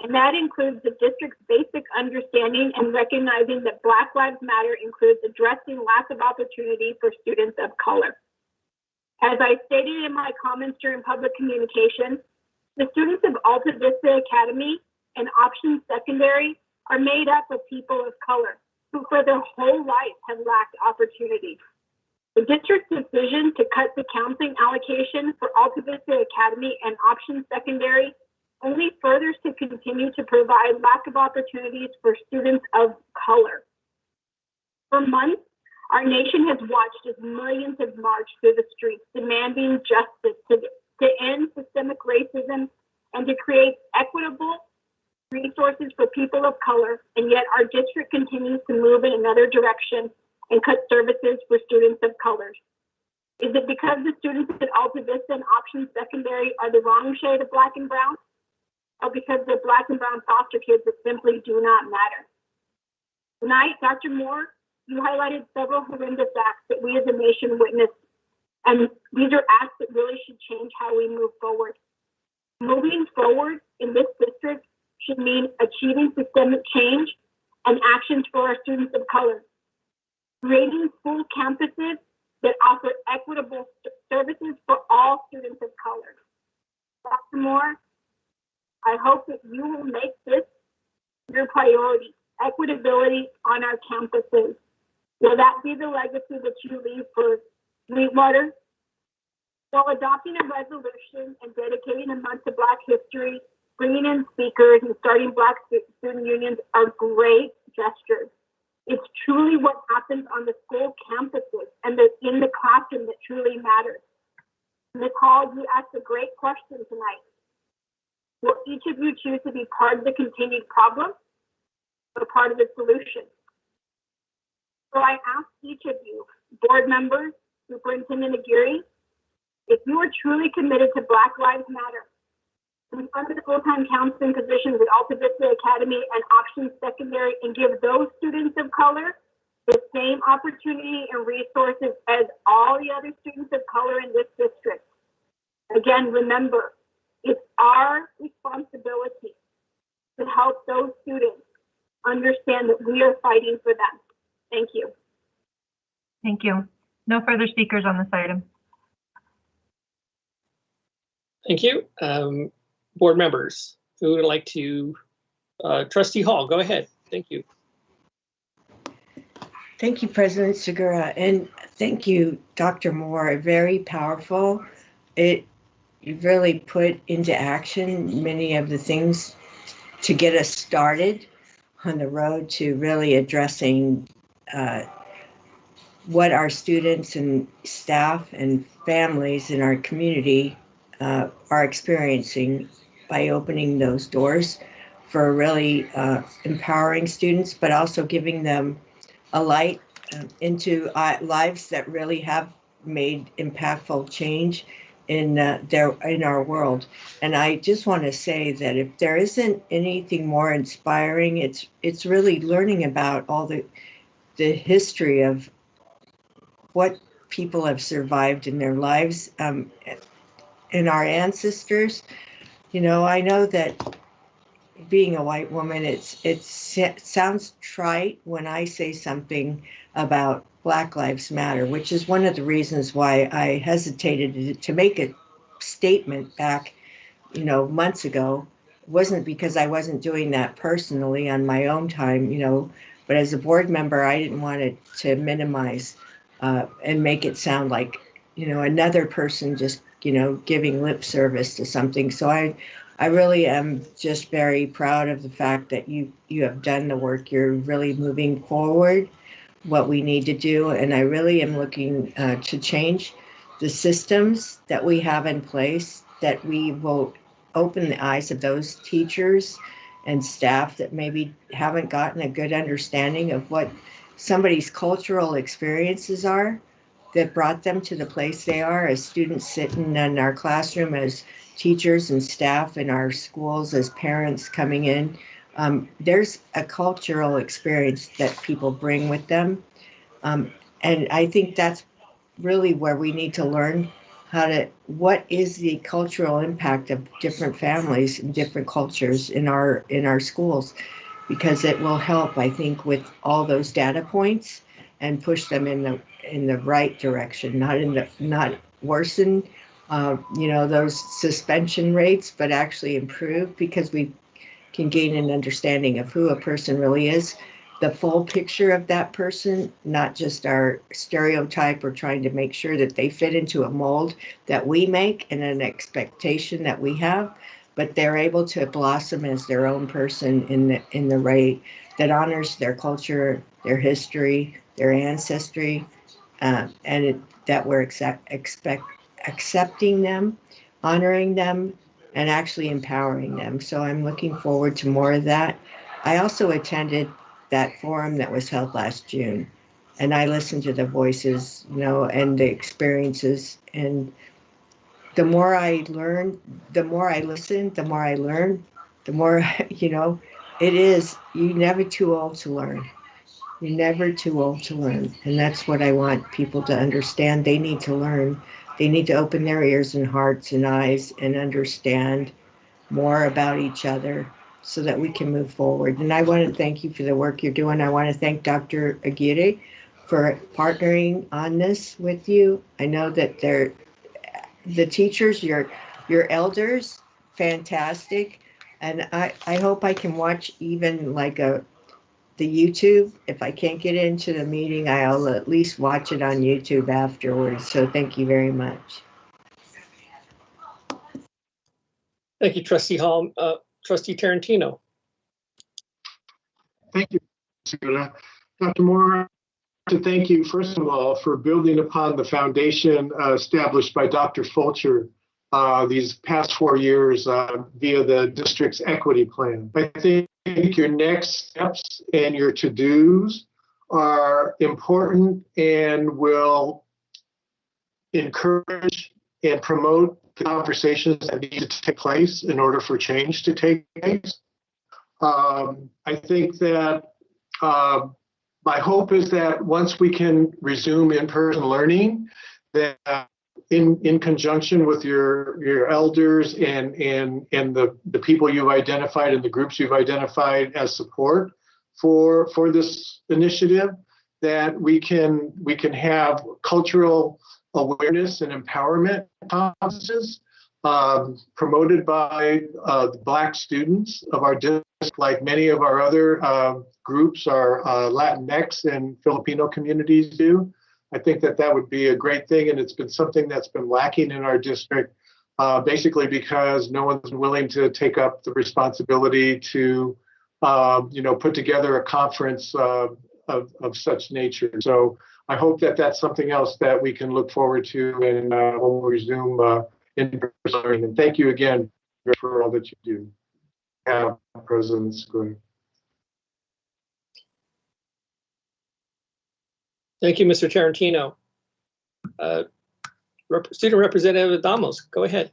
And that includes the district's basic understanding and recognizing that Black Lives Matter includes addressing lack of opportunity for students of color. As I stated in my comments during public communication, the students of Alta Vista Academy and Option Secondary are made up of people of color who for their whole life have lacked opportunity. The district's decision to cut the counseling allocation for Alta Vista Academy and Option Secondary only furthers to continue to provide lack of opportunities for students of color. For months, our nation has watched as millions have marched through the streets demanding justice to end systemic racism and to create equitable, resources for people of color, and yet our district continues to move in another direction and cut services for students of color? Is it because the students at Alta Vista and Option Secondary are the wrong shade of black and brown? Or because they're black and brown foster kids that simply do not matter? Tonight, Dr. Moore, you highlighted several horrendous acts that we as a nation witnessed, and these are acts that really should change how we move forward. Moving forward in this district should mean achieving systemic change and actions for our students of color, creating school campuses that offer equitable services for all students of color. Dr. Moore, I hope that you will make this your priority, equitability on our campuses. Will that be the legacy that you leave for Sweetwater? While adopting a resolution and dedicating a month to Black history, bringing in speakers and starting Black student unions are great gestures. It's truly what happens on the school campuses and in the classroom that truly matters. Nicole, you asked a great question tonight. Will each of you choose to be part of the continued problem or part of the solution? So I ask each of you, board members, Superintendent Aguirre, if you are truly committed to Black Lives Matter, confront the full-time counseling positions at Alta Vista Academy and Option Secondary and give those students of color the same opportunity and resources as all the other students of color in this district. Again, remember, it's our responsibility to help those students understand that we are fighting for them. Thank you. Thank you. No further speakers on this item. Thank you. Board members who would like to, Trustee Hall, go ahead. Thank you. Thank you, President Segura, and thank you, Dr. Moore. Very powerful. You really put into action many of the things to get us started on the road to really addressing what our students and staff and families in our community are experiencing by opening those doors for really empowering students, but also giving them a light into lives that really have made impactful change in our world. And I just want to say that if there isn't anything more inspiring, it's really learning about all the history of what people have survived in their lives and our ancestors. You know, I know that being a white woman, it sounds trite when I say something about Black Lives Matter, which is one of the reasons why I hesitated to make a statement back, months ago. It wasn't because I wasn't doing that personally on my own time, but as a board member, I didn't want it to minimize and make it sound like, another person just, giving lip service to something. So I really am just very proud of the fact that you have done the work. You're really moving forward what we need to do. And I really am looking to change the systems that we have in place, that we will open the eyes of those teachers and staff that maybe haven't gotten a good understanding of what somebody's cultural experiences are that brought them to the place they are, as students sitting in our classroom, as teachers and staff in our schools, as parents coming in. There's a cultural experience that people bring with them. And I think that's really where we need to learn what is the cultural impact of different families and different cultures in our schools, because it will help, I think, with all those data points and push them in the right direction, not worsen those suspension rates, but actually improve, because we can gain an understanding of who a person really is, the full picture of that person, not just our stereotype or trying to make sure that they fit into a mold that we make and an expectation that we have, but they're able to blossom as their own person in the way that honors their culture, their history, their ancestry, that we're accepting them, honoring them, and actually empowering them. So I'm looking forward to more of that. I also attended that forum that was held last June, and I listened to the voices, and the experiences. And the more I learn, the more I listen, the more I learn, the more, you're never too old to learn. You're never too old to learn. And that's what I want people to understand. They need to learn. They need to open their ears and hearts and eyes and understand more about each other so that we can move forward. And I want to thank you for the work you're doing. I want to thank Dr. Aguirre for partnering on this with you. I know that the teachers, your elders, fantastic. And I hope I can watch even like the YouTube. If I can't get into the meeting, I'll at least watch it on YouTube afterwards. So thank you very much. Thank you, Trustee Hall. Trustee Tarantino. Thank you, Dr. Moore. To thank you, first of all, for building upon the foundation established by Dr. Fulcher these past 4 years via the district's equity plan. I think your next steps and your to-dos are important and will encourage and promote the conversations that need to take place in order for change to take place. I think that my hope is that once we can resume in-person learning, that in conjunction with your elders and the people you've identified and the groups you've identified as support for this initiative, that we can have cultural awareness and empowerment conferences promoted by the Black students of our district, like many of our other groups, our Latinx and Filipino communities do. I think that would be a great thing, and it's been something that's been lacking in our district, basically because no one's willing to take up the responsibility to, put together a conference of such nature. So I hope that that's something else that we can look forward to and when we resume in-person learning. And thank you again for all that you do. President Scott. Thank you, Mr. Tarantino. Student Representative Damos, go ahead.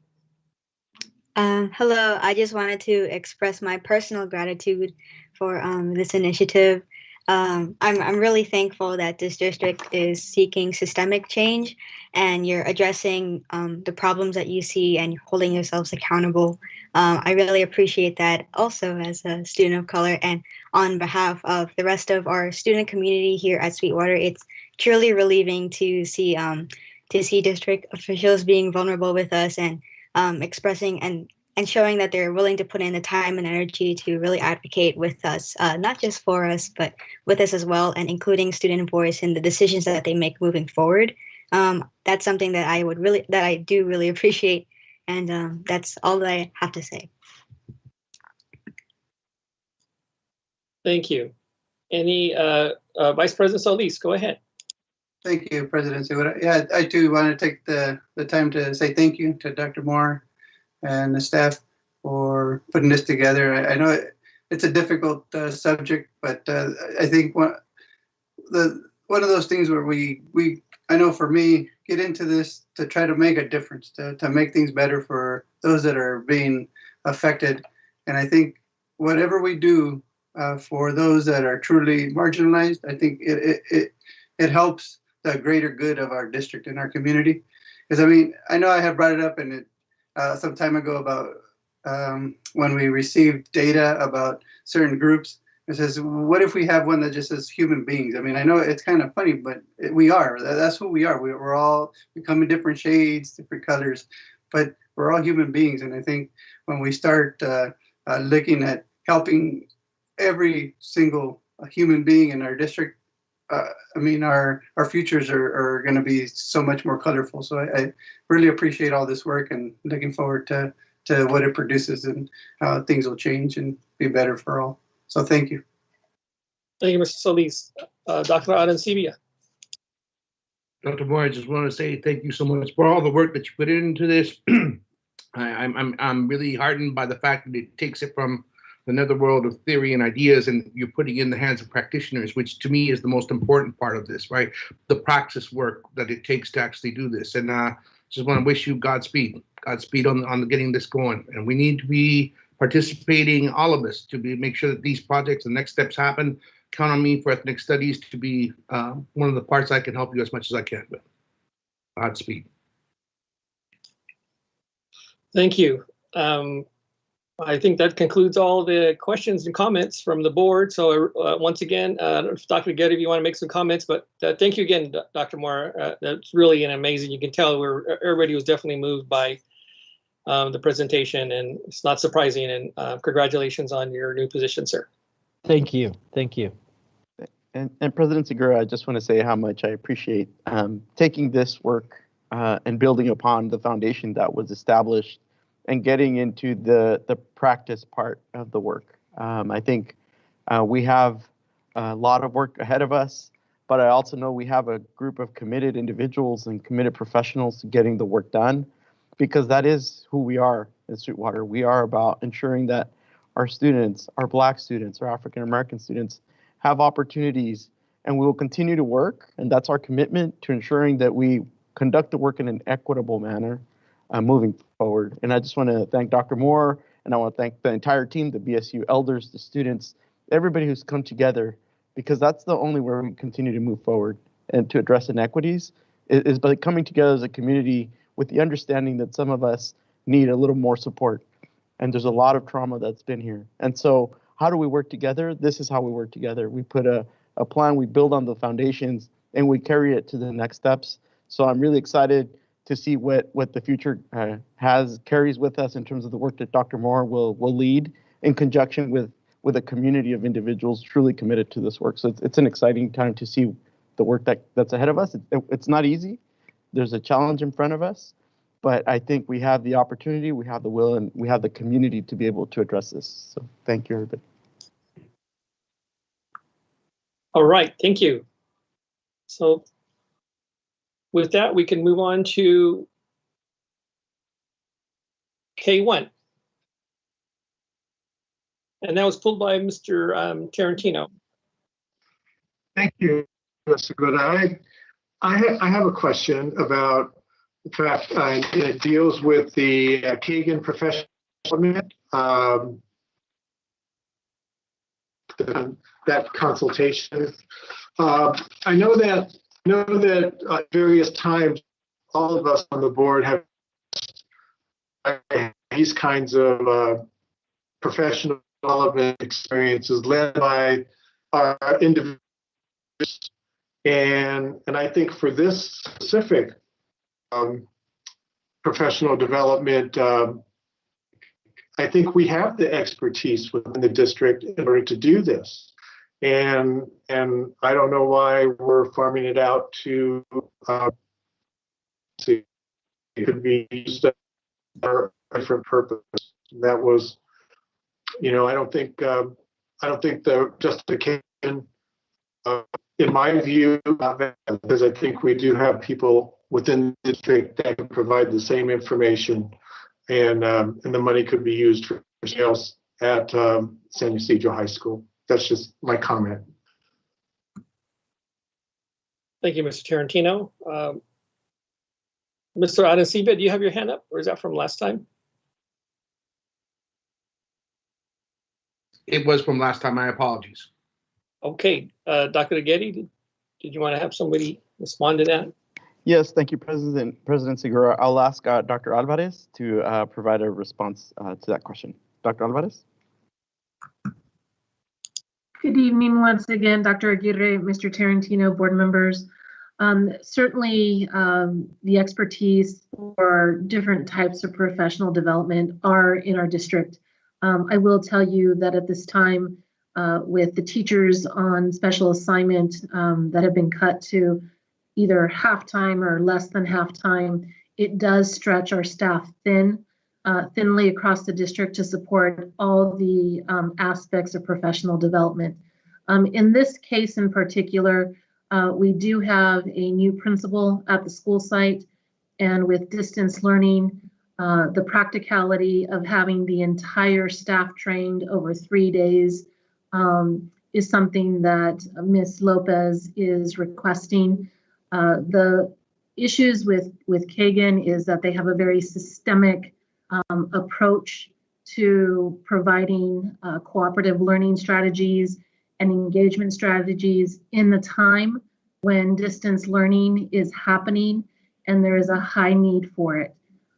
Hello, I just wanted to express my personal gratitude for this initiative. I'm really thankful that this district is seeking systemic change and you're addressing the problems that you see and holding yourselves accountable. I really appreciate that also as a student of color, and on behalf of the rest of our student community here at Sweetwater, it's truly relieving to see district officials being vulnerable with us and expressing and showing that they're willing to put in the time and energy to really advocate with us, not just for us, but with us as well, and including student voice in the decisions that they make moving forward. That's something that I do really appreciate, and that's all that I have to say. Thank you. Any Vice President Solis, go ahead. Thank you, President Segura. Yeah, I too want to take the time to say thank you to Dr. Moore and the staff for putting this together. I know it's a difficult subject, but I think one of those things where I know for me, get into this to try to make a difference, to make things better for those that are being affected. And I think whatever we do for those that are truly marginalized, I think it helps the greater good of our district and our community. Because I know I have brought it up some time ago about when we received data about certain groups. It says, what if we have one that just says human beings? I know it's kind of funny, but we are. That's who we are. We come in different shades, different colors, but we're all human beings. And I think when we start looking at helping every single human being in our district, our futures are going to be so much more colorful. So I really appreciate all this work and looking forward to what it produces and how things will change and be better for all. So thank you. Thank you, Mr. Solis. Dr. Arancibia. Dr. Moore, I just want to say thank you so much for all the work that you put into this. I'm really heartened by the fact that it takes it from the netherworld of theory and ideas, and you're putting it in the hands of practitioners, which to me is the most important part of this, right? The practice work that it takes to actually do this. And just want to wish you Godspeed on getting this going. And we need to be participating, all of us, to make sure that these projects and next steps happen. Count on me for ethnic studies to be one of the parts I can help you as much as I can with. Godspeed. Thank you. I think that concludes all the questions and comments from the board. So once again, Dr. Aguirre, if you want to make some comments, but thank you again, Dr. Moore. That's really an amazing. You can tell everybody was definitely moved by the presentation, and it's not surprising. And congratulations on your new position, sir. Thank you. Thank you. And President Segura, I just want to say how much I appreciate taking this work and building upon the foundation that was established and getting into the practice part of the work. I think we have a lot of work ahead of us, but I also know we have a group of committed individuals and committed professionals to getting the work done, because that is who we are at Sweetwater. We are about ensuring that our students, our Black students, our African American students have opportunities, and we will continue to work, and that's our commitment to ensuring that we conduct the work in an equitable manner moving forward. And I just want to thank Dr. Moore, and I want to thank the entire team, the BSU elders, the students, everybody who's come together, because that's the only way we continue to move forward and to address inequities is by coming together as a community with the understanding that some of us need a little more support. And there's a lot of trauma that's been here. And so how do we work together? This is how we work together. We put a plan, we build on the foundations, and we carry it to the next steps. So I'm really excited to see what the future carries with us in terms of the work that Dr. Moore will lead in conjunction with a community of individuals truly committed to this work. So it's an exciting time to see the work that's ahead of us. It's not easy. There's a challenge in front of us, but I think we have the opportunity, we have the will, and we have the community to be able to address this. So thank you, everybody. All right, thank you. So with that, we can move on to K1. And that was pulled by Mr. Tarantino. Thank you, Mr. Good. I have a question about the fact it deals with the Kagan professional development, that consultation. I know that at various times, all of us on the board have these kinds of professional development experiences led by our individuals. And I think for this specific professional development, I think we have the expertise within the district in order to do this. And I don't know why we're farming it out to it could be used for a different purpose. That was, I don't think the justification, in my view, because I think we do have people within the district that can provide the same information, and the money could be used for something else at San Ysidro High School. That's just my comment. Thank you, Mr. Tarantino. Mr. Adencibe, do you have your hand up, or is that from last time? It was from last time. My apologies. Okay, Dr. Aguirre, did you want to have somebody respond to that? Yes, thank you, President Segura. I'll ask Dr. Alvarez to provide a response to that question. Dr. Alvarez? Good evening once again, Dr. Aguirre, Mr. Tarantino, board members. Certainly, the expertise for different types of professional development are in our district. I will tell you that at this time, with the teachers on special assignment that have been cut to either half-time or less than half-time, it does stretch our staff thinly across the district to support all the aspects of professional development. In this case in particular, we do have a new principal at the school site, and with distance learning, The practicality of having the entire staff trained over 3 days is something that Ms. Lopez is requesting. The issues with Kagan is that they have a very systemic approach to providing cooperative learning strategies and engagement strategies in the time when distance learning is happening and there is a high need for it.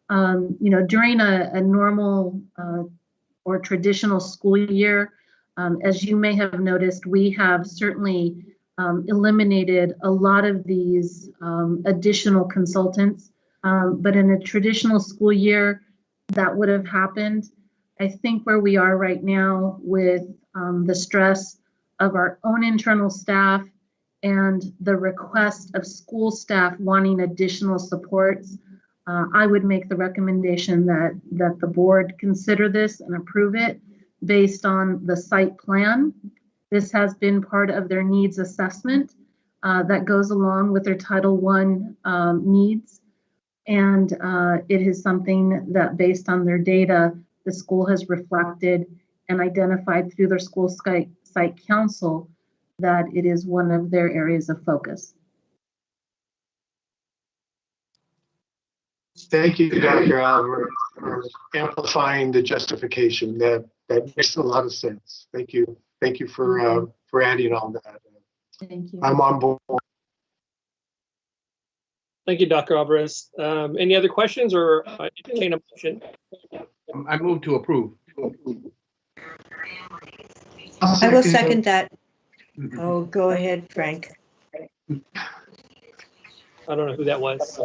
During a normal or traditional school year, as you may have noticed, we have certainly eliminated a lot of these additional consultants. But in a traditional school year, that would have happened. I think where we are right now with the stress of our own internal staff and the request of school staff wanting additional supports, I would make the recommendation that the board consider this and approve it based on the site plan. This has been part of their needs assessment that goes along with their Title I needs. And it is something that based on their data, the school has reflected and identified through their school site council that it is one of their areas of focus. Thank you, Dr. Alvarez, for amplifying the justification. That makes a lot of sense. Thank you. Thank you for adding all that. Thank you. I'm on board. Thank you, Dr. Alvarez. Any other questions or entertain a motion? I move to approve. I will second that. Oh, go ahead, Frank. I don't know who that was.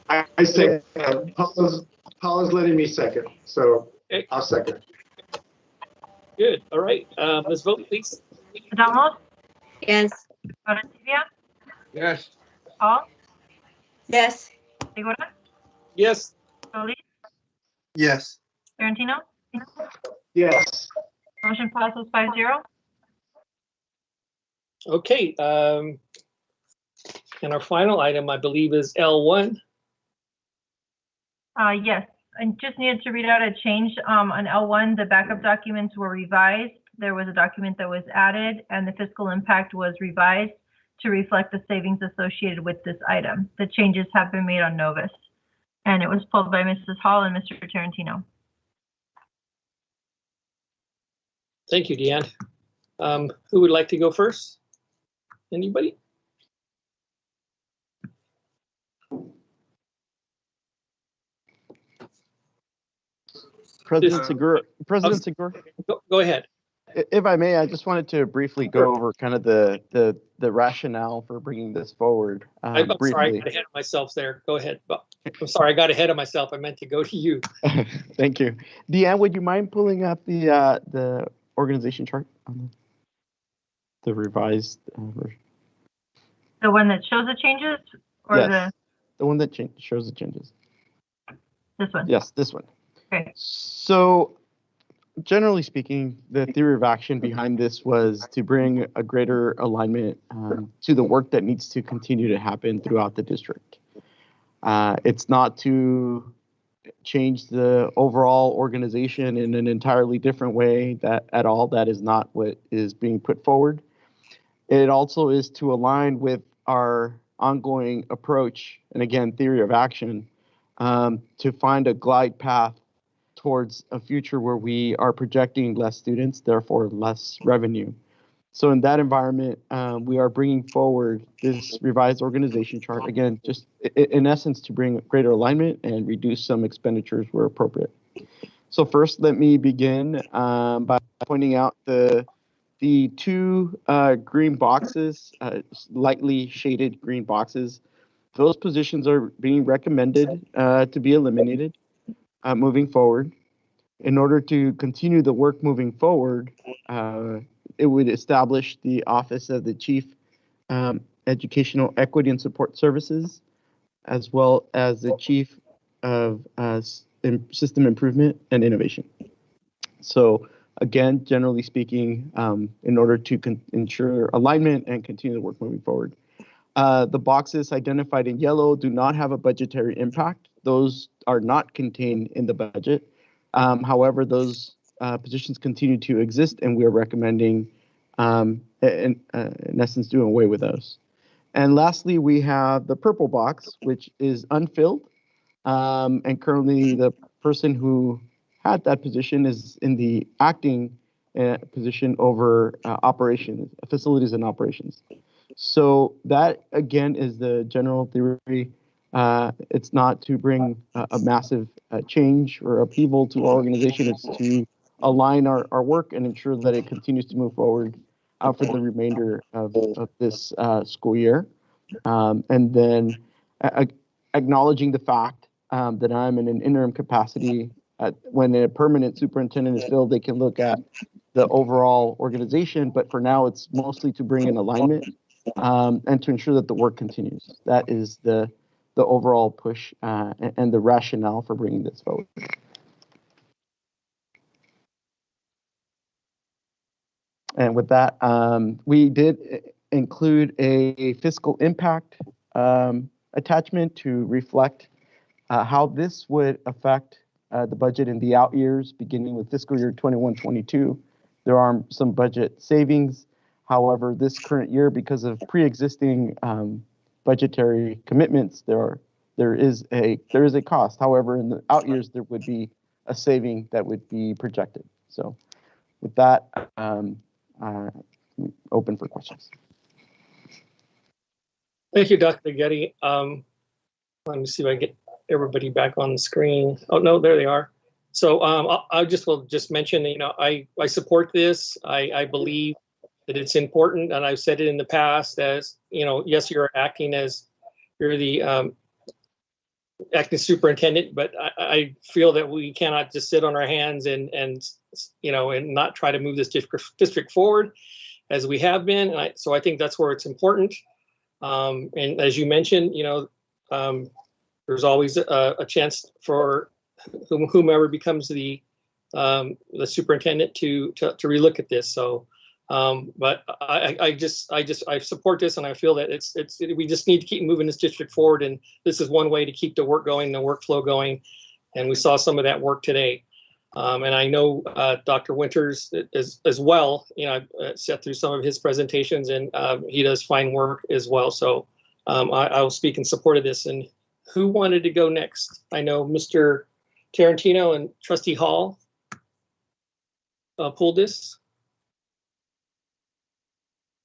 I say Paula's letting me second, so okay. I'll second. Good. All right. Let's vote, please. Ramos? Yes. Arancibia? Yes. Hall? Yes. Segura? Yes. Solis? Yes. Tarantino? Yes. Motion passes 5-0. Okay. And our final item, I believe, is L1. Yes, I just needed to read out a change on L1. The backup documents were revised. There was a document that was added and the fiscal impact was revised to reflect the savings associated with this item. The changes have been made on Novus and it was pulled by Mrs. Hall and Mr. Tarantino. Thank you, Deanne. Who would like to go first? Anybody? President Segura. Go ahead. If I may, I just wanted to briefly go over kind of the rationale for bringing this forward. I'm sorry, I got ahead of myself there. Go ahead. I'm sorry, I got ahead of myself. I meant to go to you. Thank you. Deanne, would you mind pulling up the organization chart on the revised version? The one that shows the changes, or yes, the one that shows the changes. This one. Yes, this one. Okay. So, generally speaking, the theory of action behind this was to bring a greater alignment to the work that needs to continue to happen throughout the district. It's not to change the overall organization in an entirely different way at all. That is not what is being put forward. It also is to align with our ongoing approach, and again, theory of action, to find a glide path towards a future where we are projecting less students, therefore less revenue. So in that environment, we are bringing forward this revised organization chart, again, just in essence to bring greater alignment and reduce some expenditures where appropriate. So first, let me begin by pointing out the two green boxes, lightly shaded green boxes. Those positions are being recommended to be eliminated moving forward. In order to continue the work moving forward, it would establish the Office of the Chief Educational Equity and Support Services, as well as the Chief of System Improvement and Innovation. So again, generally speaking, in order to ensure alignment and continue the work moving forward. The boxes identified in yellow do not have a budgetary impact. Those are not contained in the budget. However, those positions continue to exist, and we are recommending, in essence, doing away with those. And lastly, we have the purple box, which is unfilled. And currently, the person who had that position is in the acting position over operations, facilities and operations. So that, again, is the general theory. It's not to bring a massive change or upheaval to our organization. It's to align our work and ensure that it continues to move forward for the remainder of this school year. And then acknowledging the fact that I'm in an interim capacity. When a permanent superintendent is filled, they can look at the overall organization, but for now it's mostly to bring in alignment and to ensure that the work continues. That is the overall push and the rationale for bringing this forward. And with that, we did include a fiscal impact attachment to reflect how this would affect the budget in the out years, beginning with fiscal year 21-22. There are some budget savings. However, this current year, because of pre-existing budgetary commitments, there is a cost. However, in the out years, there would be a saving that would be projected. So with that, open for questions. Thank you, Dr. Getty. Let me see if I get everybody back on the screen. Oh, no, there they are. So I will just mention, I support this. I believe that it's important, and I've said it in the past as, yes, you're the acting superintendent, but I feel that we cannot just sit on our hands and not try to move this district forward as we have been. And so I think that's where it's important. And as you mentioned, there's always a chance for whomever becomes the superintendent to relook at this. So, but I support this, and I feel that we just need to keep moving this district forward, and this is one way to keep the work going, the workflow going, and we saw some of that work today. And I know Dr. Winters as well. I've sat through some of his presentations, and he does fine work as well. So I will speak in support of this. And who wanted to go next? I know Mr. Tarantino and Trustee Hall pulled this.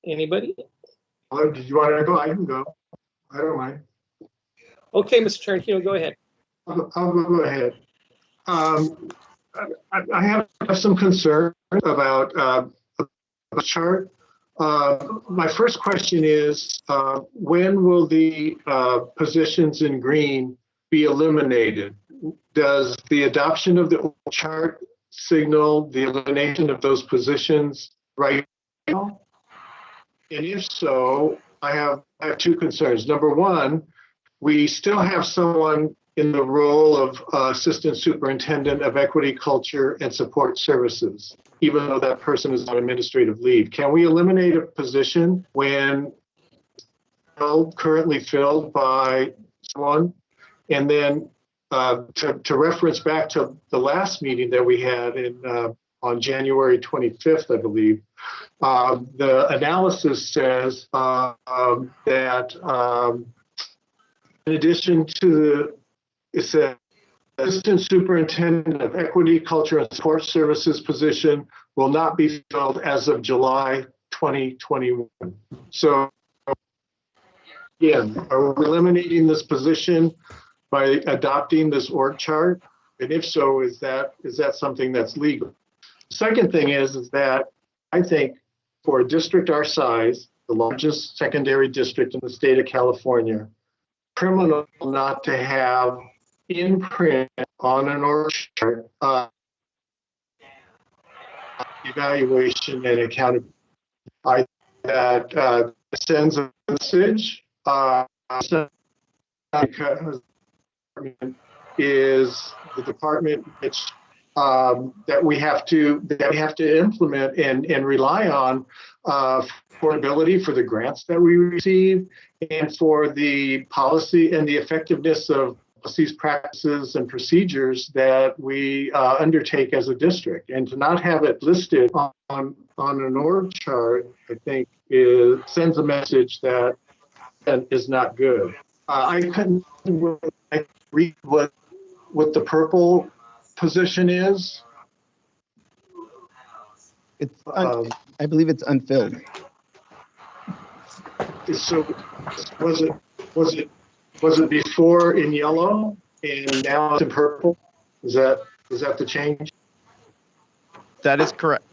Anybody? Did you want to go? I can go. I don't mind. Okay, Mr. Tarantino, go ahead. I'll go ahead. I have some concern about the chart. My first question is, when will the positions in green be eliminated? Does the adoption of the chart signal the elimination of those positions right now? And if so, I have two concerns. Number one, we still have someone in the role of Assistant Superintendent of Equity, Culture, and Support Services, even though that person is on administrative leave. Can we eliminate a position when currently filled by someone? And then to reference back to the last meeting that we had on January 25th, I believe, the analysis says that in addition to it says Assistant Superintendent of Equity, Culture, and Support Services position will not be filled as of July 2021. So again, are we eliminating this position by adopting this org chart? And if so, is that something that's legal? Second thing is that I think for a district our size, the largest secondary district in the state of California, criminal not to have in print on an org chart evaluation and accountability. I think that sends a message because is the department which that we have to implement and rely on for ability for the grants that we receive and for the policy and the effectiveness of policies, practices, and procedures that we undertake as a district. And to not have it listed on an org chart, I think, sends a message that is not good. I couldn't read what the purple position is. It's I believe it's unfilled. So was it before in yellow and now it's in purple? Is that the change? That is correct.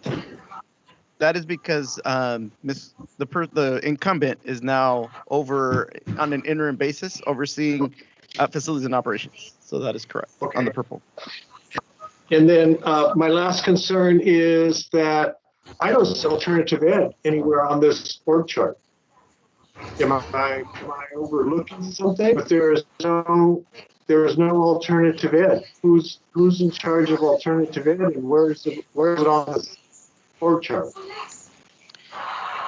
That is because the incumbent is now over on an interim basis overseeing facilities and operations. So that is correct on the purple. And then my last concern is that I don't see alternative ed anywhere on this org chart. Am I overlooking something? But there is no alternative ed. Who's in charge of alternative ed, and where is it on this org chart?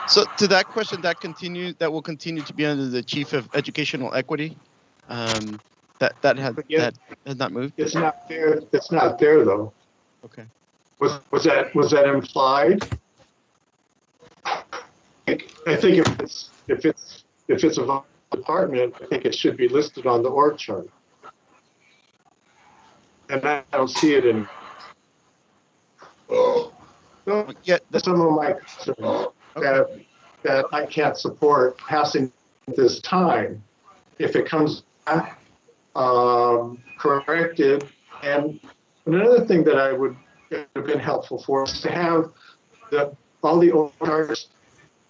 So to that question, that will continue to be under the Chief of Educational Equity. That has not moved. It's not there. It's not there though. Okay. Was that implied? I think if it's a department, I think it should be listed on the org chart. And I don't see it in. So some of my concerns that I can't support passing this time if it comes back corrected. And another thing that I would have been helpful for is to have all the org charts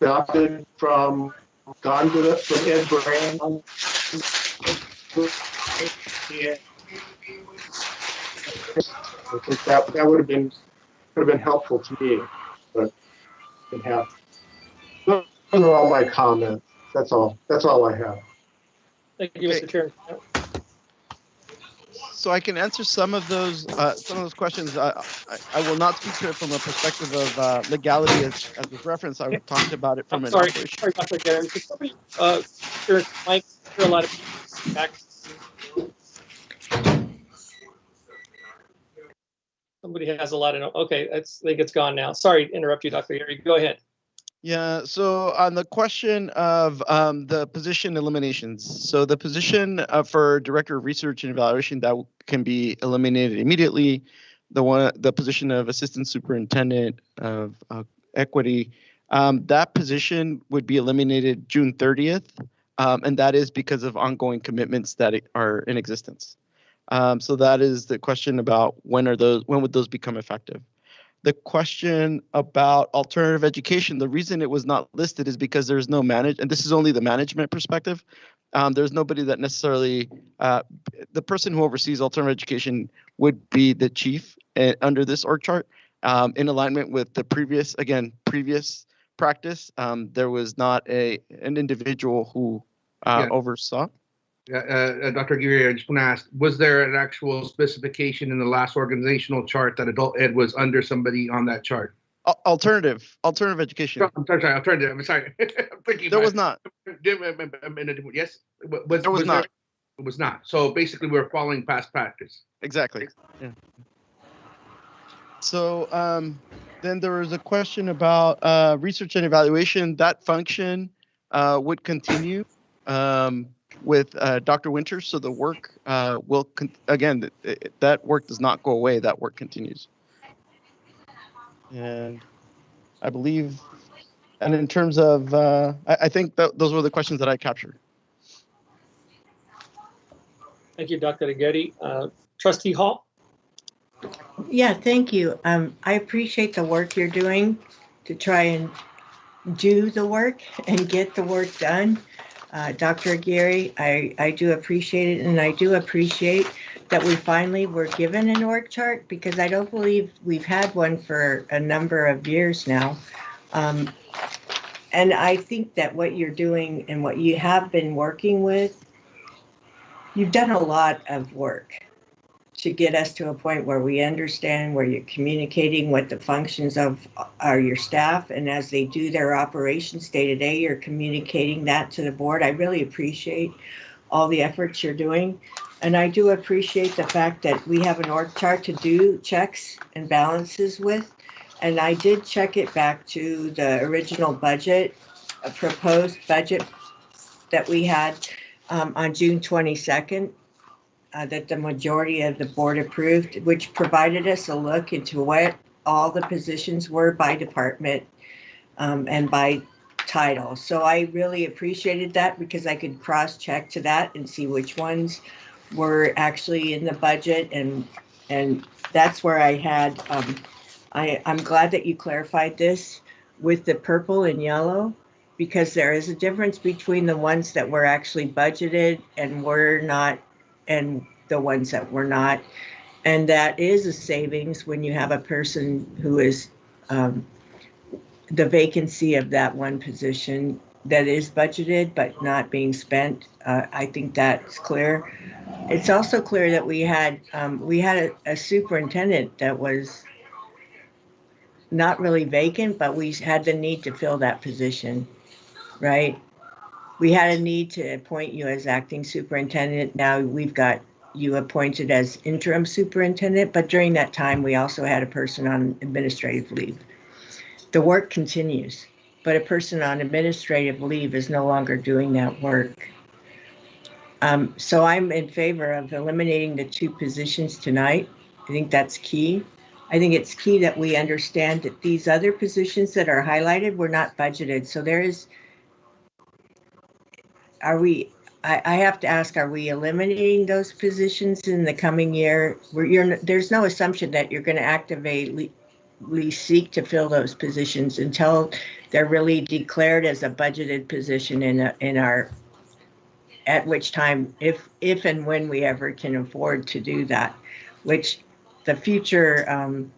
adopted from Ed Brand. That would have been helpful to me, but didn't happen. Those are all my comments. That's all I have. Thank you, Mr. Chair. So I can answer some of those questions. I will not speak to it from a perspective of legality as was referenced. I talked about it from an operation. Sorry about that, Gary. Could somebody hear Mike? Hear a lot of back. Somebody has a lot of. Okay, I think it's gone now. Sorry to interrupt you, Dr. Gary. Go ahead. Yeah, so on the question of the position eliminations, so the position for Director of Research and Evaluation, that can be eliminated immediately. The position of Assistant Superintendent of Equity, that position would be eliminated June 30th, and that is because of ongoing commitments that are in existence. So that is the question about when would those become effective? The question about alternative education, the reason it was not listed is because there's no and this is only the management perspective. There's nobody that necessarily, the person who oversees alternative education would be the chief under this org chart. In alignment with the previous practice, there was not an individual who oversaw. Dr. Aguirre, I just want to ask, was there an actual specification in the last organizational chart that adult ed was under somebody on that chart? Alternative education. I'm sorry, alternative. I'm sorry. There was not. Yes? There was not. It was not. So basically, we're following past practice. Exactly. Yeah. So then there was a question about research and evaluation. That function would continue. With Dr. Winters, so the work will again. That work does not go away. That work continues, and I believe, and in terms of, I think that those were the questions that I captured. Thank you, Dr. Aguirre. Trustee Hall. Yeah, thank you. I appreciate the work you're doing to try and do the work and get the work done. Dr. Aguirre, I do appreciate it, and I do appreciate that we finally were given an org chart, because I don't believe we've had one for a number of years now. And I think that what you're doing and what you have been working with, you've done a lot of work. to get us to a point where we understand, where you're communicating what the functions of are your staff, and as they do their operations day to day, you're communicating that to the board. I really appreciate all the efforts you're doing. And I do appreciate the fact that we have an org chart to do checks and balances with. And I did check it back to the original budget, a proposed budget that we had on June 22nd, that the majority of the board approved, which provided us a look into what all the positions were by department and by title. So I really appreciated that because I could cross-check to that and see which ones were actually in the budget, and that's where I had, I'm glad that you clarified this with the purple and yellow, because there is a difference between the ones that were actually budgeted and were not, and the ones that were not. And that is a savings when you have a person who is the vacancy of that one position that is budgeted but not being spent. I think that's clear. It's also clear that we had a superintendent that was not really vacant, but we had the need to fill that position, right? We had a need to appoint you as acting superintendent. Now we've got you appointed as interim superintendent, but during that time, we also had a person on administrative leave. The work continues, but a person on administrative leave is no longer doing that work. So I'm in favor of eliminating the 2 positions tonight. I think that's key. I think it's key that we understand that these other positions that are highlighted were not budgeted. So there is, I have to ask, are we eliminating those positions in the coming year? There's no assumption that you're going to actively seek to fill those positions until they're really declared as a budgeted position in our, at which time, if and when we ever can afford to do that, which the future,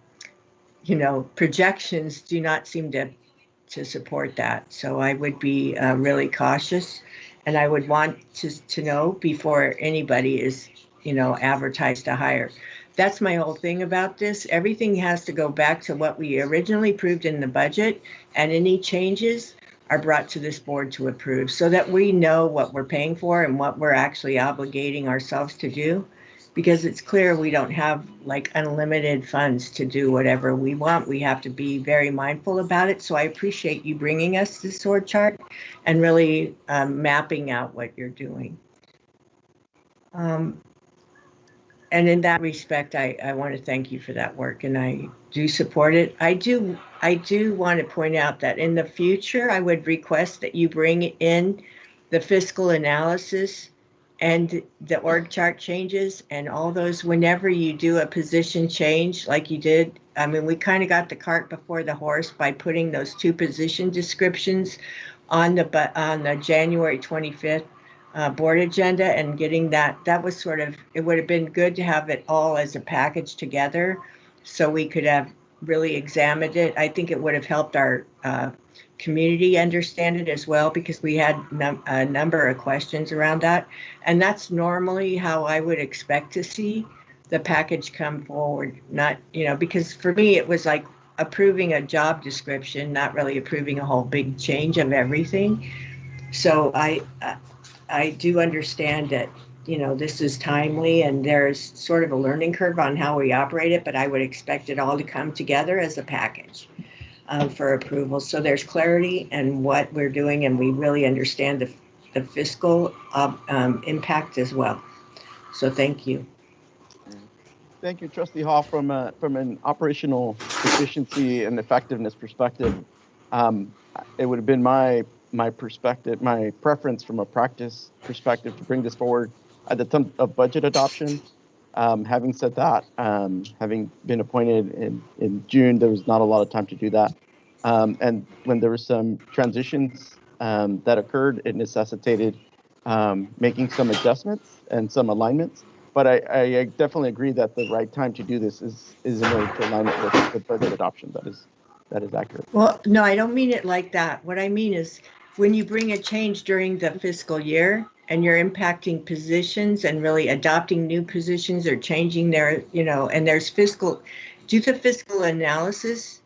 projections do not seem to support that. So I would be really cautious, and I would want to know before anybody is, advertised to hire. That's my whole thing about this. Everything has to go back to what we originally approved in the budget, and any changes are brought to this board to approve so that we know what we're paying for and what we're actually obligating ourselves to do, because it's clear we don't have like unlimited funds to do whatever we want. We have to be very mindful about it. So I appreciate you bringing us this org chart and really mapping out what you're doing. And in that respect, I want to thank you for that work, and I do support it. I do want to point out that in the future, I would request that you bring in the fiscal analysis and the org chart changes and all those whenever you do a position change like you did. I mean, we kind of got the cart before the horse by putting those 2 position descriptions on the January 25th board agenda and getting that was sort of, it would have been good to have it all as a package together so we could have really examined it. I think it would have helped our community understand it as well, because we had a number of questions around that. And that's normally how I would expect to see the package come forward, not, because for me, it was like approving a job description, not really approving a whole big change of everything. So I do understand that, this is timely and there's sort of a learning curve on how we operate it, but I would expect it all to come together as a package for approval. So there's clarity in what we're doing, and we really understand the fiscal impact as well. So thank you. Thank you, Trustee Hall. From an operational efficiency and effectiveness perspective, it would have been my perspective, my preference from a practice perspective to bring this forward at the time of budget adoption. Having said that, having been appointed in June, there was not a lot of time to do that. And when there were some transitions that occurred, it necessitated making some adjustments and some alignments. But I definitely agree that the right time to do this is in order to align it with the budget adoption. That is accurate. Well, no, I don't mean it like that. What I mean is when you bring a change during the fiscal year and you're impacting positions and really adopting new positions or changing their, and there's do the fiscal analysis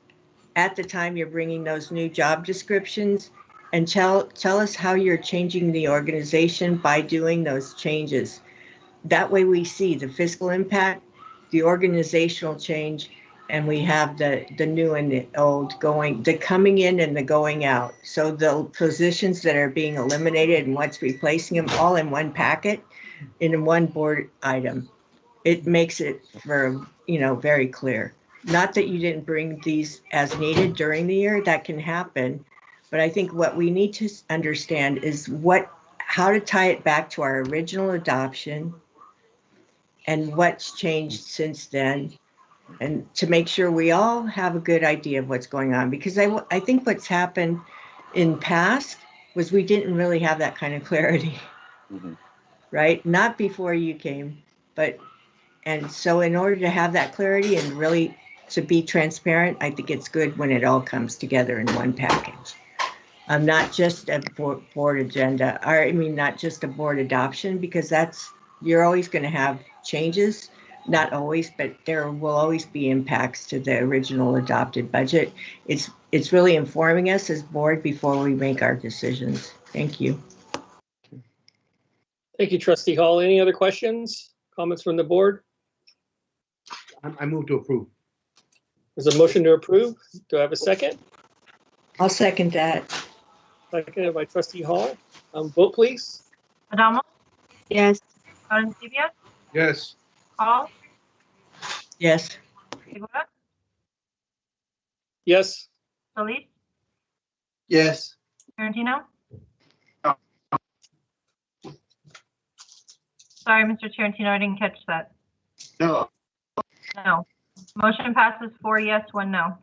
at the time you're bringing those new job descriptions, and tell us how you're changing the organization by doing those changes. That way we see the fiscal impact, the organizational change, and we have the new and the old the coming in and the going out. So the positions that are being eliminated and what's replacing them all in one packet, in one board item. It makes it very clear. Not that you didn't bring these as needed during the year, that can happen. But I think what we need to understand is how to tie it back to our original adoption and what's changed since then, and to make sure we all have a good idea of what's going on. Because I think what's happened in past was we didn't really have that kind of clarity, right? Not before you came, and so in order to have that clarity and really to be transparent, I think it's good when it all comes together in one package. Not just a board agenda, not just a board adoption, because you're always going to have changes, not always, but there will always be impacts to the original adopted budget. It's really informing us as board before we make our decisions. Thank you. Thank you, Trustee Hall. Any other questions, comments from the board? I move to approve. There's a motion to approve. Do I have a second? I'll second that. Seconded by Trustee Hall. Vote, please. Adamo? Yes. Arancibia? Yes. Hall? Yes. Segura? Yes. Solis? Yes. Tarantino? Sorry, Mr. Tarantino, I didn't catch that. No. No. Motion passes 4 yes, 1 no.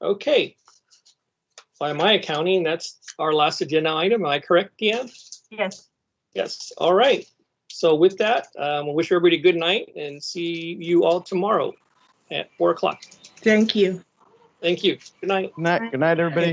Okay. By my accounting, that's our last agenda item. Am I correct, Deanne? Yes. Yes. All right. So with that, we'll wish everybody a good night and see you all tomorrow at 4 o'clock. Thank you. Thank you. Good night. Good night, everybody.